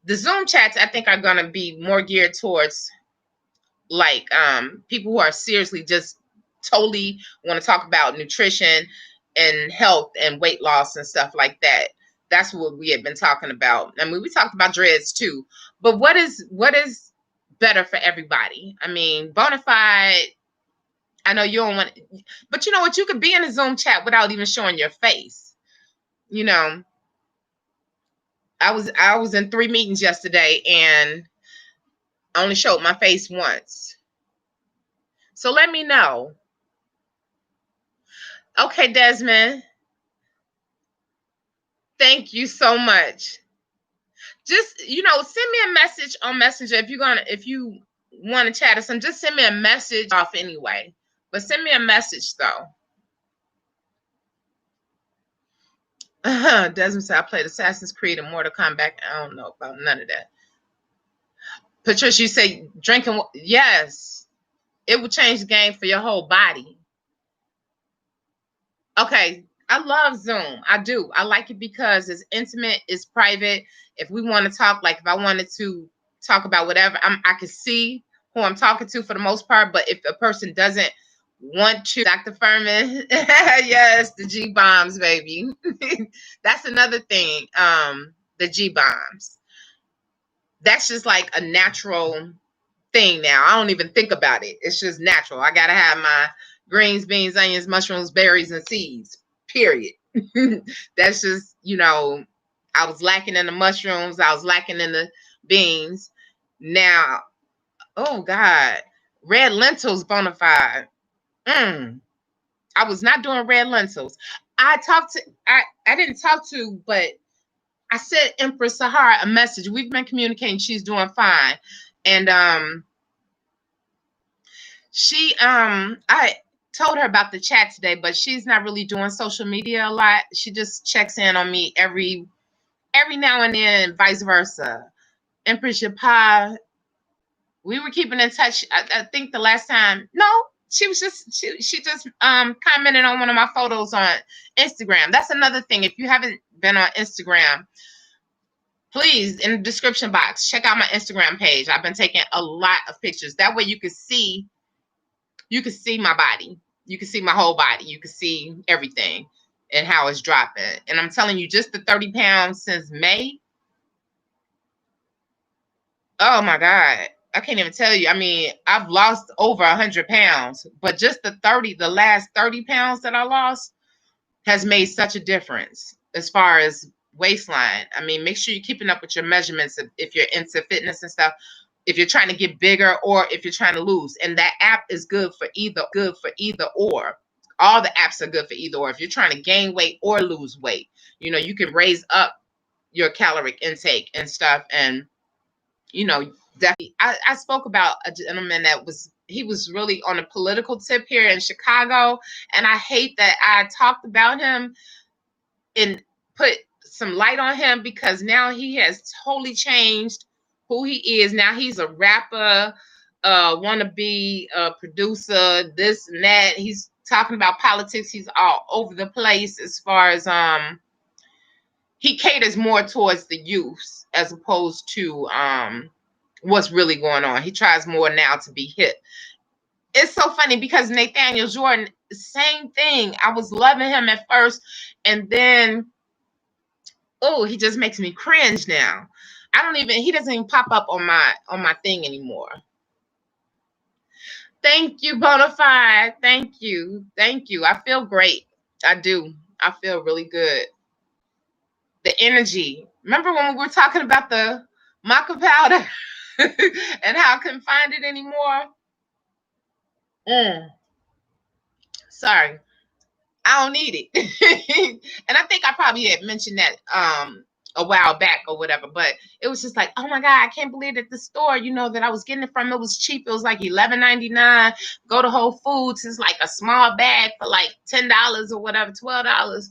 the Zoom chats, I think, are going to be more geared towards like people who are seriously just totally want to talk about nutrition and health and weight loss and stuff like that. That's what we had been talking about. I mean, we talked about dreads too, but what is better for everybody? I mean, bona fide. I know you don't want, but you know what? You could be in a Zoom chat without even showing your face. You know, I was in 3 meetings yesterday, and I only showed my face once. So let me know. Okay, Desmond. Thank you so much. Just, you know, send me a message on Messenger if you want to chat or something. Just send me a message off anyway. But send me a message though. Desmond said I played Assassin's Creed and Mortal Kombat. I don't know about none of that. Patricia, you say drinking. Yes, it will change the game for your whole body. Okay, I love Zoom. I do. I like it because it's intimate, it's private. If we want to talk, like if I wanted to talk about whatever, I can see who I'm talking to for the most part. But if a person doesn't want to, Dr. Furman, yes, the G bombs, baby. That's another thing. The G bombs. That's just like a natural thing now. I don't even think about it. It's just natural. I gotta have my greens, beans, onions, mushrooms, berries, and seeds. Period. That's just, you know, I was lacking in the mushrooms. I was lacking in the beans. Now, oh God, red lentils, bona fide. I was not doing red lentils. I didn't talk to, but I sent Empress Sahara a message. We've been communicating. She's doing fine. And I told her about the chat today, but she's not really doing social media a lot. She just checks in on me every now and then, and vice versa. Empress Yapa, we were keeping in touch. I think the last time, no, she was just she just commented on one of my photos on Instagram. That's another thing. If you haven't been on Instagram, please, in the description box, check out my Instagram page. I've been taking a lot of pictures. That way you can see my body. You can see my whole body. You can see everything and how it's dropping. And I'm telling you, just the 30 pounds since May. Oh my God. I can't even tell you. I mean, I've lost over 100 pounds, but just the last 30 pounds that I lost has made such a difference as far as waistline. I mean, make sure you're keeping up with your measurements if you're into fitness and stuff, if you're trying to get bigger or if you're trying to lose. And that app is good for either or. All the apps are good for either or. If you're trying to gain weight or lose weight, you know, you can raise up your caloric intake and stuff. And, you know, definitely, I spoke about a gentleman he was really on a political tip here in Chicago. And I hate that I talked about him and put some light on him, because now he has totally changed who he is. Now he's a rapper, wannabe producer, this and that. He's talking about politics. He's all over the place as far as he caters more towards the youth as opposed to what's really going on. He tries more now to be hip. It's so funny because Nathaniel Jordan, same thing. I was loving him at first, and then he just makes me cringe now. He doesn't even pop up on my thing anymore. Thank you, Bonafide. Thank you. I feel great. I do. I feel really good. The energy. Remember when we were talking about the maca powder and how I couldn't find it anymore? Sorry. I don't need it. And I think I probably had mentioned that a while back or whatever, but it was just like, oh my God, I can't believe that the store, that I was getting it from, it was cheap. It was like $11.99. Go to Whole Foods, it's like a small bag for like $10 or whatever, $12.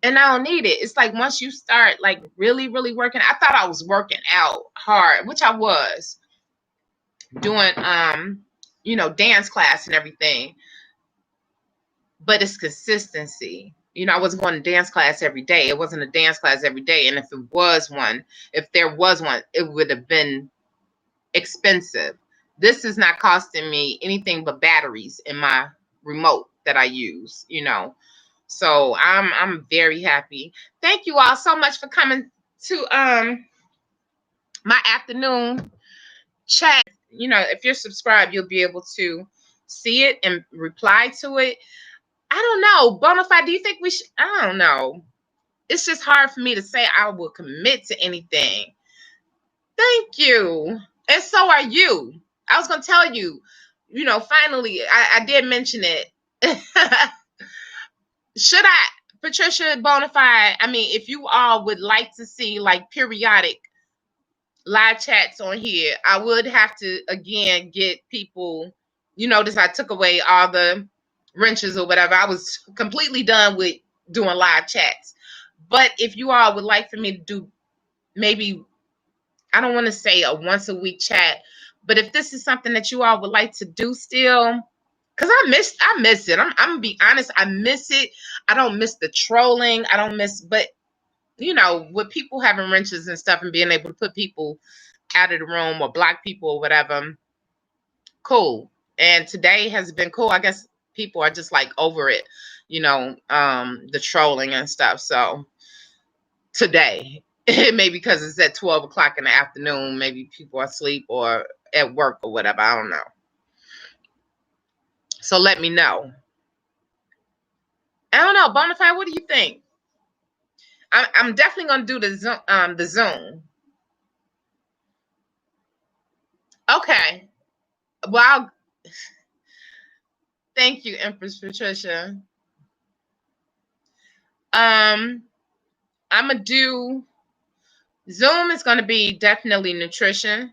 And I don't need it. It's like once you start like really, really working, I thought I was working out hard, which I was doing dance class and everything. But it's consistency. I wasn't going to dance class every day. It wasn't a dance class every day. And if there was one, it would have been expensive. This is not costing me anything but batteries in my remote that I use, So I'm very happy. Thank you all so much for coming to my afternoon chat. If you're subscribed, you'll be able to see it and reply to it. I don't know. Bonafide, do you think we should? I don't know. It's just hard for me to say I will commit to anything. Thank you. And so are you. I was going to tell you, finally, I did mention it. Should I, Patricia Bonafide, I mean, if you all would like to see like periodic live chats on here, I would have to, again, get people, notice I took away all the wrenches or whatever. I was completely done with doing live chats. But if you all would like for me to do maybe, I don't want to say a once a week chat, but if this is something that you all would like to do still, because I miss it. I'm gonna be honest, I miss it. I don't miss the trolling. I don't miss, but with people having wrenches and stuff and being able to put people out of the room or block people or whatever, cool. And today has been cool. I guess people are just like over it, the trolling and stuff. So today, maybe because it's at 12 o'clock in the afternoon, maybe people are asleep or at work or whatever. I don't know. So let me know. I don't know, Bonafide, what do you think? I'm definitely gonna do the Zoom. Okay. Well, thank you, Empress Patricia. I'm gonna do Zoom is going to be definitely nutrition,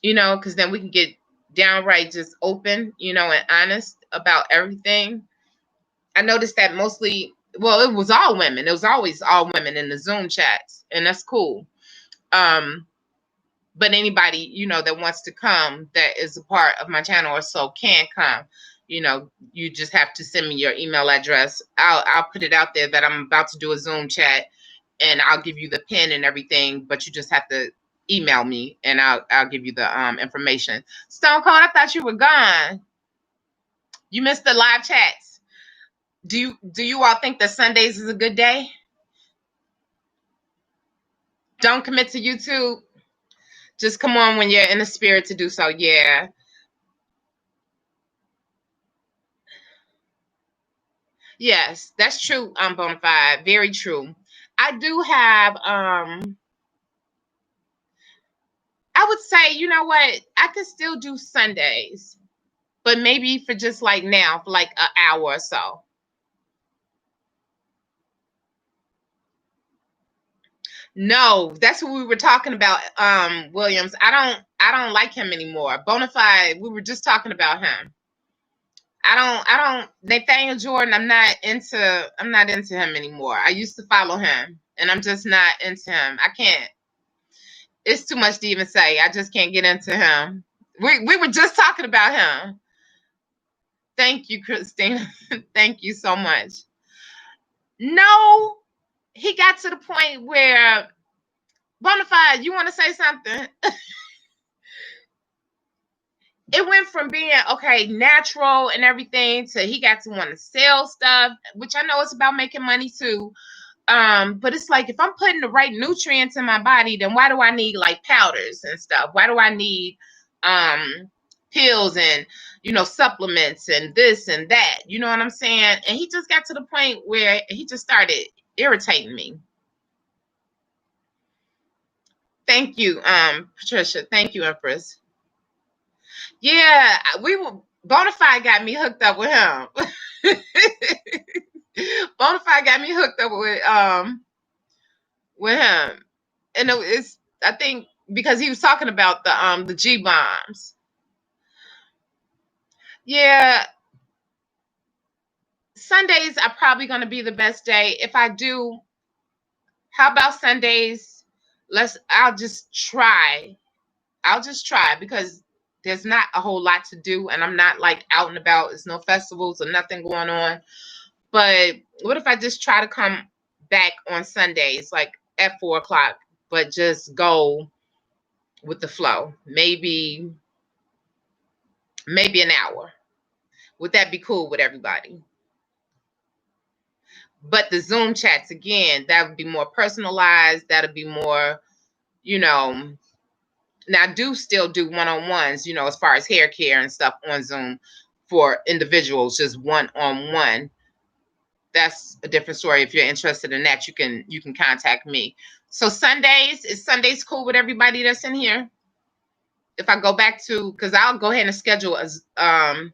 because then we can get downright just open, and honest about everything. I noticed that mostly, well, it was all women. It was always all women in the Zoom chats, and that's cool. But anybody, that wants to come, that is a part of my channel or so, can come. You just have to send me your email address. I'll put it out there that I'm about to do a Zoom chat, and I'll give you the pin and everything, but you just have to email me, and I'll give you the information. Stone Cold, I thought you were gone. You missed the live chats. Do you all think that Sundays is a good day? Don't commit to YouTube. Just come on when you're in the spirit to do so. Yeah. Yes, that's true, Bonafide. Very true. I do have I would say, you know what? I could still do Sundays, but maybe for just like now, for like an hour or so. No, that's what we were talking about, Williams. I don't like him anymore. Bonafide, we were just talking about him. I don't Nathaniel Jordan, I'm not into him anymore. I used to follow him, and I'm just not into him. I can't. It's too much to even say. I just can't get into him. We were just talking about him. Thank you, Christina. Thank you so much. No, he got to the point where, Bonafide, you want to say something? It went from being okay, natural and everything, to he got to want to sell stuff, which I know it's about making money too. But it's like, if I'm putting the right nutrients in my body, then why do I need like powders and stuff? Why do I need pills and supplements and this and that? You know what I'm saying? And he just got to the point where he just started irritating me. Thank you, Patricia. Thank you, Empress. Yeah, Bonafide got me hooked up with him. Bonafide got me hooked up with him, and it's, I think, because he was talking about the G bombs. Yeah, Sundays are probably going to be the best day. If I do, how about Sundays? I'll just try. I'll just try, because there's not a whole lot to do, and I'm not like out and about. There's no festivals or nothing going on. But what if I just try to come back on Sundays, like at 4 o'clock, but just go with the flow? Maybe an hour. Would that be cool with everybody? But the Zoom chats, again, that would be more personalized. That'll be more, now I do still do one-on-ones, as far as hair care and stuff on Zoom for individuals, just one-on-one. That's a different story. If you're interested in that, you can contact me. So is Sundays cool with everybody that's in here? If I go back to, because I'll go ahead and schedule I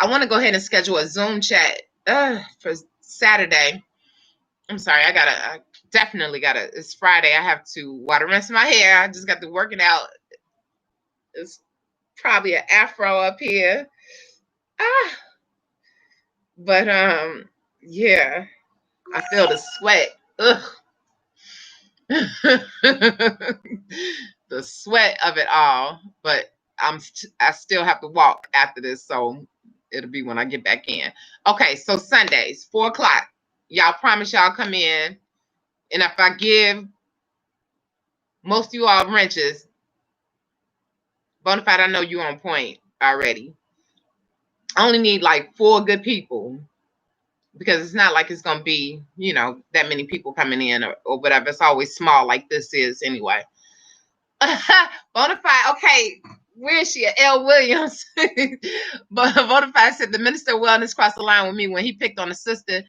want to go ahead and schedule a Zoom chat for Saturday. I'm sorry, I definitely gotta, it's Friday. I have to water rinse my hair. I just got to work it out. It's probably an afro up here. But yeah, I feel the sweat. Ugh. The sweat of it all. But I still have to walk after this, so it'll be when I get back in. Okay, so Sundays, 4 o'clock. Y'all promise y'all come in. And if I give most of you all wrenches, Bonafide, I know you on point already. I only need like 4 good people, because it's not like it's going to be, that many people coming in or whatever. It's always small like this is anyway. Bonafide, okay, where is she? L. Williams. But Bonafide said the Minister of Wellness crossed the line with me when he picked on a sister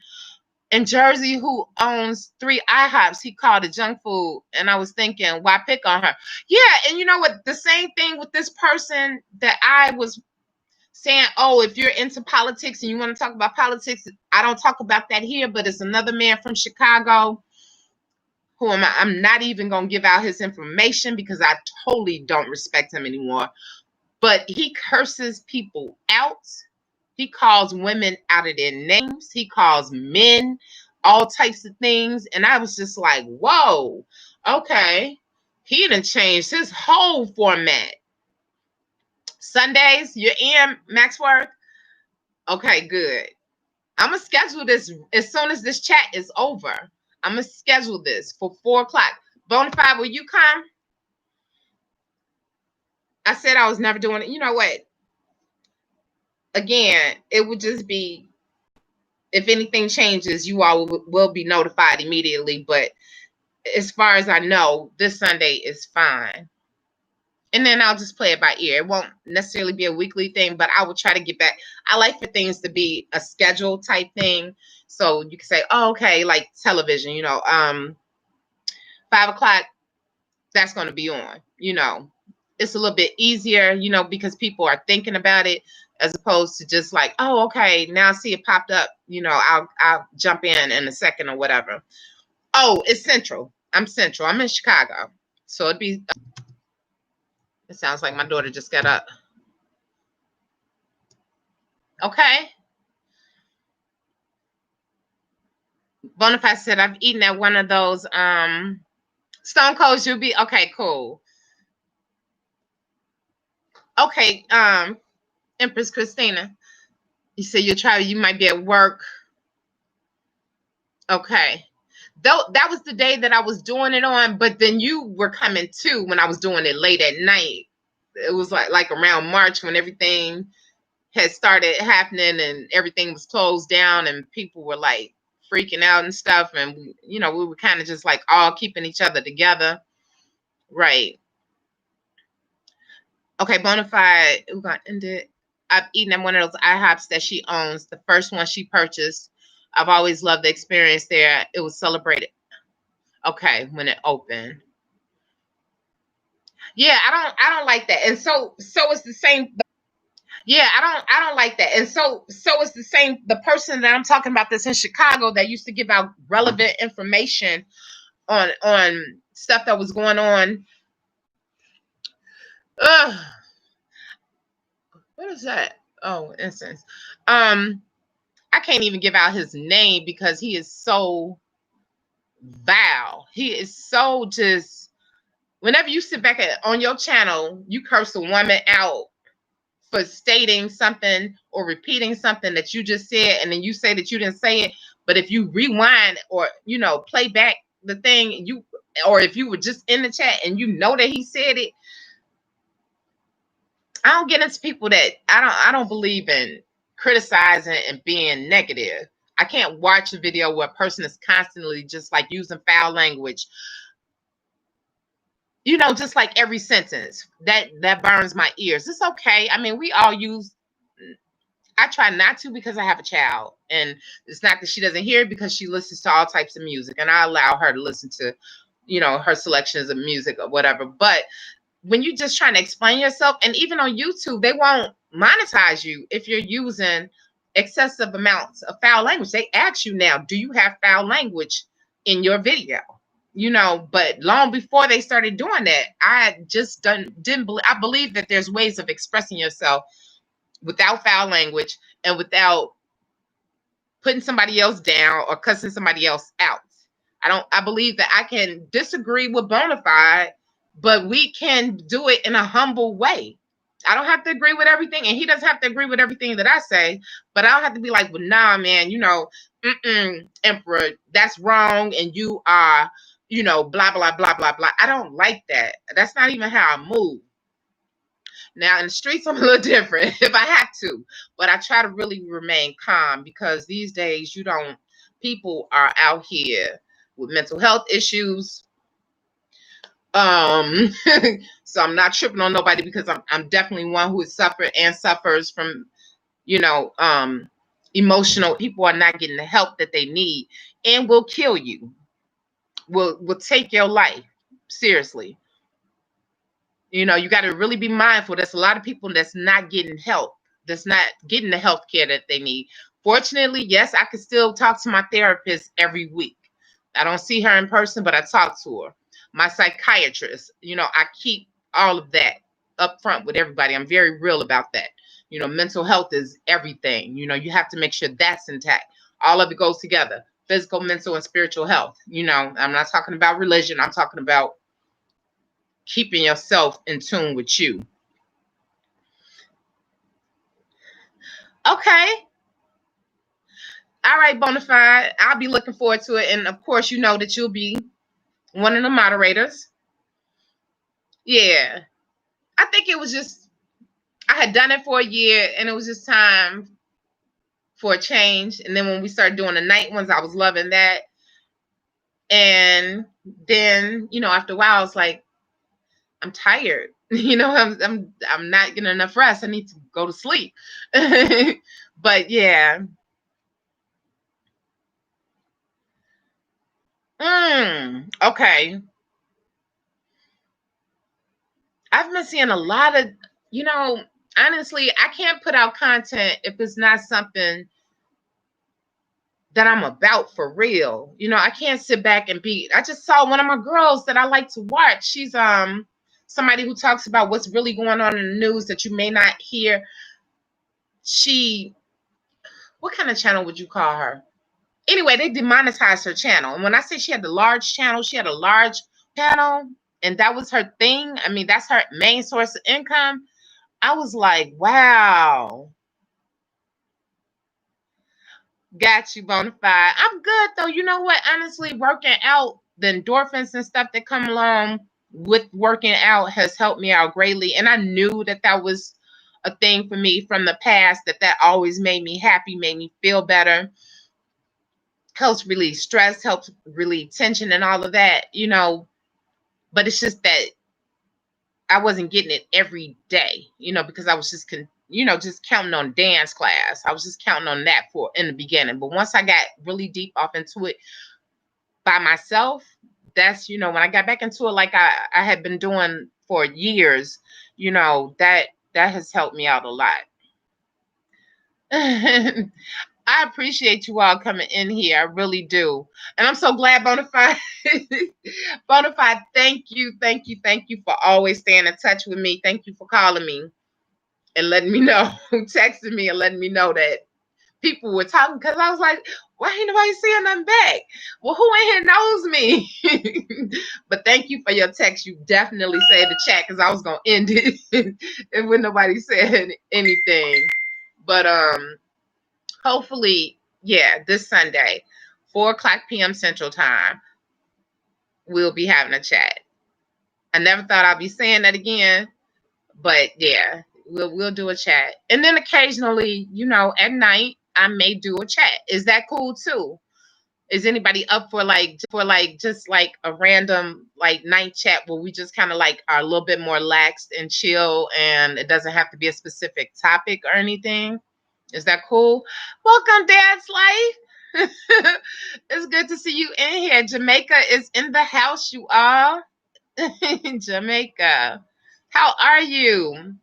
in Jersey who owns 3 IHOPs. He called it junk food. And I was thinking, why pick on her? Yeah, and you know what? The same thing with this person that I was saying, oh, if you're into politics and you want to talk about politics, I don't talk about that here, but it's another man from Chicago Who am I? I'm not even going to give out his information because I totally don't respect him anymore. But he curses people out. He calls women out of their names. He calls men all types of things. And I was just like, whoa, okay. He done changed his whole format. Sundays, you're in, Maxworth? Okay, good. I'm going to schedule this as soon as this chat is over. I'm going to schedule this for 4 o'clock. Bonafide, will you come? I said I was never doing it. You know what? Again, it would just be, if anything changes, you all will be notified immediately. But as far as I know, this Sunday is fine. And then I'll just play it by ear. It won't necessarily be a weekly thing, but I will try to get back. I like for things to be a schedule type thing. So you can say, oh, okay, like television, 5 o'clock, that's going to be on, It's a little bit easier, because people are thinking about it, as opposed to just like, oh, okay, now I see it popped up, I'll jump in a second or whatever. Oh, it's Central. I'm Central. I'm in Chicago. So it'd be, it sounds like my daughter just got up. Okay. Bonafide said, I've eaten at one of those Stone Colds. You'll be, okay, cool. Okay, Empress Christina, you said you'll try, you might be at work. Okay. Though that was the day that I was doing it on, but then you were coming too when I was doing it late at night. It was like around March when everything had started happening and everything was closed down and people were like freaking out and stuff. And we were kind of just like all keeping each other together. Right. Okay, Bonafide, we're gonna end it. I've eaten at one of those IHOPs that she owns. The first one she purchased. I've always loved the experience there. It was celebrated. Okay, when it opened. Yeah, I don't like that. And so it's the same. Yeah, I don't like that. And so it's the same. The person that I'm talking about that's in Chicago that used to give out relevant information on stuff that was going on. What is that? Oh, instance. I can't even give out his name because he is so vile. He is so just, whenever you sit back on your channel, you curse a woman out for stating something or repeating something that you just said, and then you say that you didn't say it. But if you rewind or, play back the thing, or if you were just in the chat and that he said it, I don't get into people that I don't believe in criticizing and being negative. I can't watch a video where a person is constantly just like using foul language. Just like every sentence that burns my ears. It's okay. I mean, we all use, I try not to because I have a child, and it's not that she doesn't hear it because she listens to all types of music, and I allow her to listen to, her selections of music or whatever. But when you're just trying to explain yourself, and even on YouTube, they won't monetize you if you're using excessive amounts of foul language. They ask you now, do you have foul language in your video? But long before they started doing that, I just didn't believe. I believe that there's ways of expressing yourself without foul language and without putting somebody else down or cussing somebody else out. I believe that I can disagree with Bonafide, but we can do it in a humble way. I don't have to agree with everything, and he doesn't have to agree with everything that I say, but I don't have to be like, well, nah, man, Emperor, that's wrong, and you are, blah, blah, blah, blah, blah. I don't like that. That's not even how I move. Now, in the streets, I'm a little different if I have to, but I try to really remain calm because these days, people are out here with mental health issues. So I'm not tripping on nobody because I'm definitely one who has suffered and suffers from, emotional. People are not getting the help that they need and will kill you. Will take your life seriously. You got to really be mindful. There's a lot of people that's not getting help, that's not getting the health care that they need. Fortunately, yes, I can still talk to my therapist every week. I don't see her in person, but I talk to her. My psychiatrist, I keep all of that up front with everybody. I'm very real about that. Mental health is everything. You have to make sure that's intact. All of it goes together. Physical, mental, and spiritual health. I'm not talking about religion. I'm talking about keeping yourself in tune with you. Okay. All right, Bonafide. I'll be looking forward to it. And of course, you know that you'll be one of the moderators. Yeah. I think it was just, I had done it for a year and it was just time for a change. And then when we started doing the night ones, I was loving that. And then, after a while, I was like, I'm tired. I'm not getting enough rest. I need to go to sleep. But yeah. Okay. I've been seeing a lot of, honestly, I can't put out content if it's not something that I'm about for real. I can't sit back and I just saw one of my girls that I like to watch. She's somebody who talks about what's really going on in the news that you may not hear. What kind of channel would you call her? Anyway, they demonetized her channel. And when I say she had a large channel, and that was her thing. I mean, that's her main source of income. I was like, wow. Got you, Bonafide. I'm good though. You know what? Honestly, working out, the endorphins and stuff that come along with working out has helped me out greatly. And I knew that was a thing for me from the past, that always made me happy, made me feel better, helps relieve stress, helps relieve tension and all of that, But it's just that I wasn't getting it every day, because I was just just counting on dance class. I was just counting on that in the beginning. But once I got really deep off into it by myself, that's, when I got back into it, like I had been doing for years, that has helped me out a lot. I appreciate you all coming in here. I really do. And I'm so glad, Bonafide. Bonafide, thank you for always staying in touch with me. Thank you for calling me and letting me know, texting me and letting me know that people were talking, because I was like, why ain't nobody saying nothing back? Well, who in here knows me? But thank you for your text. You definitely saved the chat, because I was going to end it and when nobody said anything. But hopefully, this Sunday, 4:00 p.m. Central Time, we'll be having a chat. I never thought I'd be saying that again, but yeah, we'll do a chat. And then occasionally, at night, I may do a chat. Is that cool too? Is anybody up for just like a random like night chat where we just kind of like are a little bit more laxed and chill, and it doesn't have to be a specific topic or anything? Is that cool? Welcome, Dad's Life. It's good to see you in here. Jamaica is in the house, you all. Jamaica. How are you?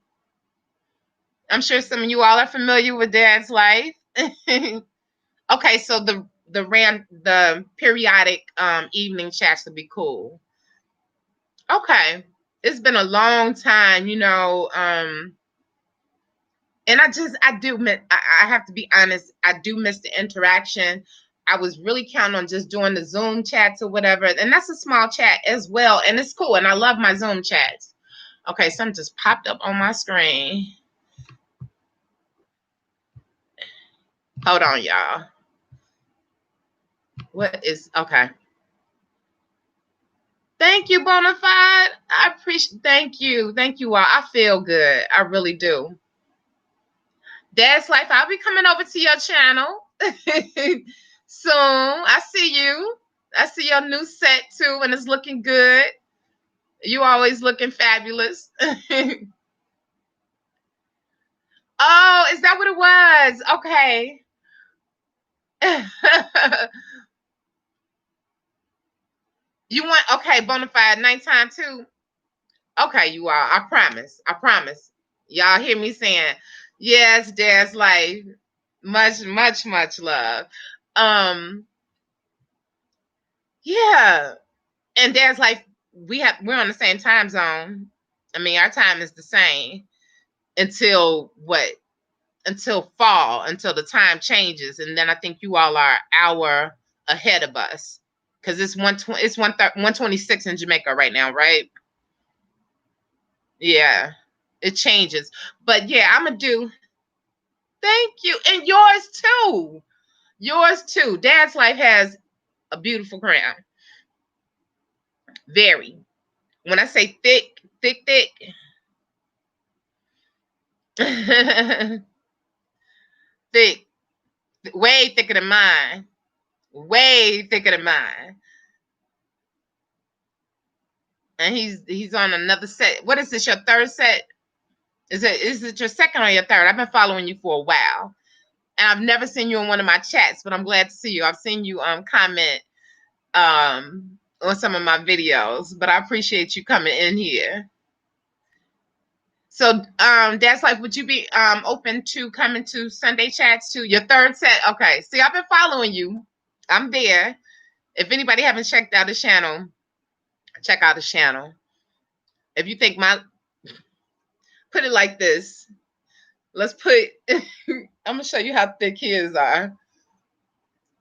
I'm sure some of you all are familiar with Dad's Life. Okay, so the periodic evening chats would be cool. Okay. It's been a long time, and I have to be honest, I do miss the interaction. I was really counting on just doing the Zoom chats or whatever. And that's a small chat as well. And it's cool. And I love my Zoom chats. Okay, something just popped up on my screen. Hold on, y'all. Okay. Thank you, Bonafide. I appreciate, thank you. Thank you all. I feel good. I really do. Dad's Life, I'll be coming over to your channel soon. I see you. I see your new set too, and it's looking good. You always looking fabulous. Oh, is that what it was? Okay. You want, okay, Bonafide nighttime too? Okay, you all. I promise. I promise. Y'all hear me saying, yes, Dad's Life. Much, much, much love. Yeah. And Dad's like, we're on the same time zone. I mean, our time is the same until what? Until fall, until the time changes, and then I think you all are an hour ahead of us because it's 126 in Jamaica right now, right? Yeah, it changes, but yeah, I'm gonna do. Thank you, and yours too. Yours too. Dad's life has a beautiful crown. Very. When I say thick, thick, thick, thick, way thicker than mine. Way thicker than mine. And he's on another set. What is this? Your third set? Is it your second or your third? I've been following you for a while, and I've never seen you in one of my chats, but I'm glad to see you. I've seen you comment on some of my videos, but I appreciate you coming in here. So Dad's like, would you be open to coming to Sunday chats too? Your third set? Okay. See, I've been following you. I'm there. If anybody haven't checked out the channel, check out the channel. If you think put it like this. Let's put, I'm going to show you how thick his are.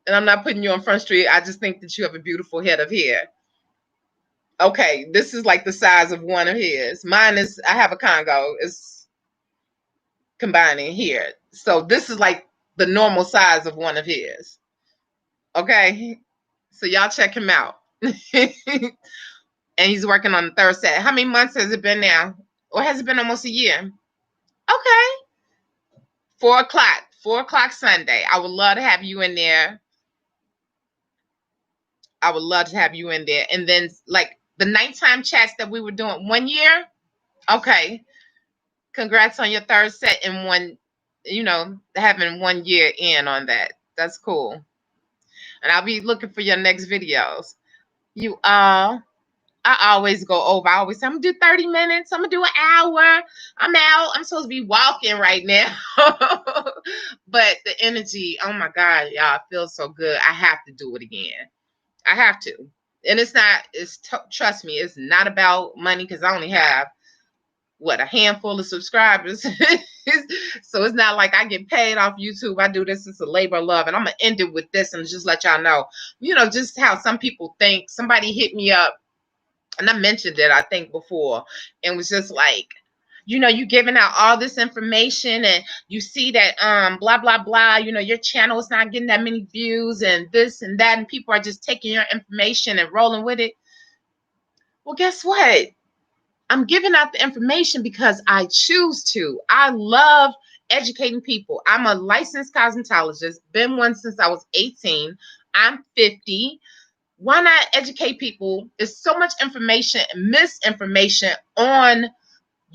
And I'm not putting you on Front Street. I just think that you have a beautiful head of hair. Okay, this is like the size of one of his. Mine is, I have a Congo. It's combining here. So this is like the normal size of one of his. Okay, so y'all check him out. And he's working on the third set. How many months has it been now? Or has it been almost a year? Okay. 4:00. 4:00 Sunday. I would love to have you in there. I would love to have you in there. And then like the nighttime chats that we were doing 1 year. Okay. Congrats on your third set and having 1 year in on that. That's cool. And I'll be looking for your next videos. I always go over. I always say, I'm going to do 30 minutes. I'm going to do an hour. I'm out. I'm supposed to be walking right now. But the energy, oh my God, y'all, it feels so good. I have to do it again. I have to. And trust me, it's not about money because I only have, a handful of subscribers. So it's not like I get paid off YouTube. I do this. It's a labor of love. And I'm going to end it with this and just let y'all know, just how some people think. Somebody hit me up. And I mentioned it, I think, before, and was just like, you giving out all this information and you see that blah, blah, blah, your channel is not getting that many views and this and that, and people are just taking your information and rolling with it. Well, guess what? I'm giving out the information because I choose to. I love educating people. I'm a licensed cosmetologist, been one since I was 18. I'm 50. Why not educate people? There's so much information, misinformation on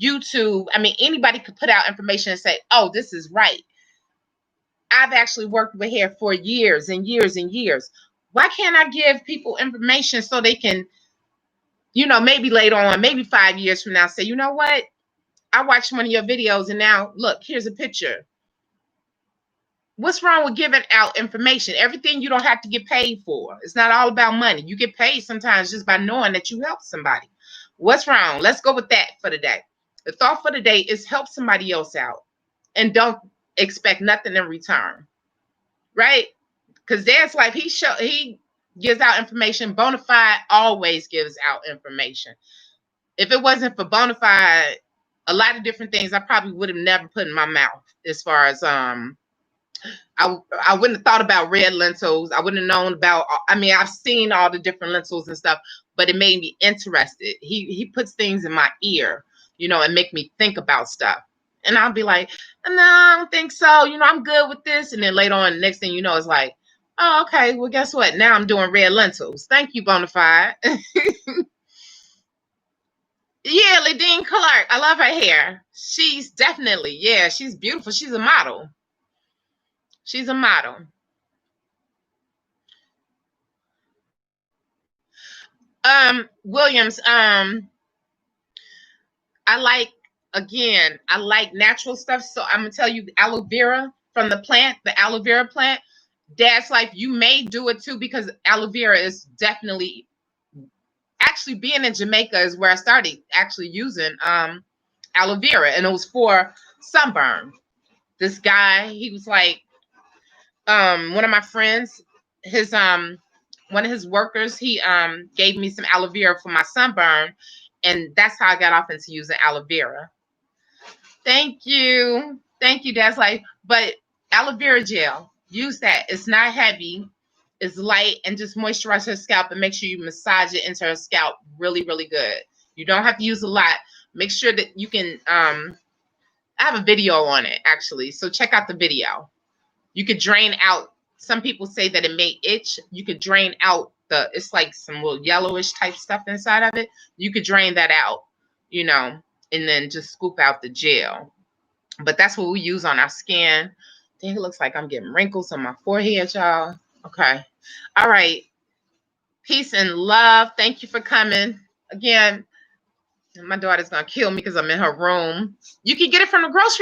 YouTube. I mean, anybody could put out information and say, oh, this is right. I've actually worked with hair for years and years and years. Why can't I give people information so they can, maybe later on, maybe 5 years from now, say, you know what? I watched one of your videos and now, look, here's a picture. What's wrong with giving out information? Everything you don't have to get paid for. It's not all about money. You get paid sometimes just by knowing that you help somebody. What's wrong? Let's go with that for the day. The thought for the day is help somebody else out and don't expect nothing in return, right? Because Dad's life, he gives out information. Bonafide always gives out information. If it wasn't for Bonafide, a lot of different things I probably would have never put in my mouth as far as I wouldn't have thought about red lentils. I wouldn't have known about, I've seen all the different lentils and stuff, but it made me interested. He puts things in my ear, and make me think about stuff. And I'll be like, no, I don't think so. I'm good with this. And then later on, the next thing you know, it's like, oh, okay, well, guess what? Now I'm doing red lentils. Thank you, Bonafide. Yeah, Ladine Clark. I love her hair. She's definitely, she's beautiful. She's a model. She's a model. Williams, I like natural stuff. So I'm gonna tell you the aloe vera from the aloe vera plant, Dad's Life, you may do it too, because aloe vera is definitely, actually being in Jamaica is where I started actually using aloe vera, and it was for sunburn. This guy, he was like, one of my friends, his one of his workers, he gave me some aloe vera for my sunburn, and that's how I got off into using aloe vera. Thank you, Dad's Life. But aloe vera gel, use that. It's not heavy, it's light, and just moisturize her scalp and make sure you massage it into her scalp really, really good. You don't have to use a lot. Make sure that you can I have a video on it actually, so check out the video. You could drain out, some people say that it may itch. You could drain out it's like some little yellowish type stuff inside of it. You could drain that out, you know, and then just scoop out the gel. But that's what we use on our skin. I think it looks like I'm getting wrinkles on my forehead, y'all. Okay. All right. Peace and love. Thank you for coming. Again, my daughter's going to kill me because I'm in her room. You can get it from the grocery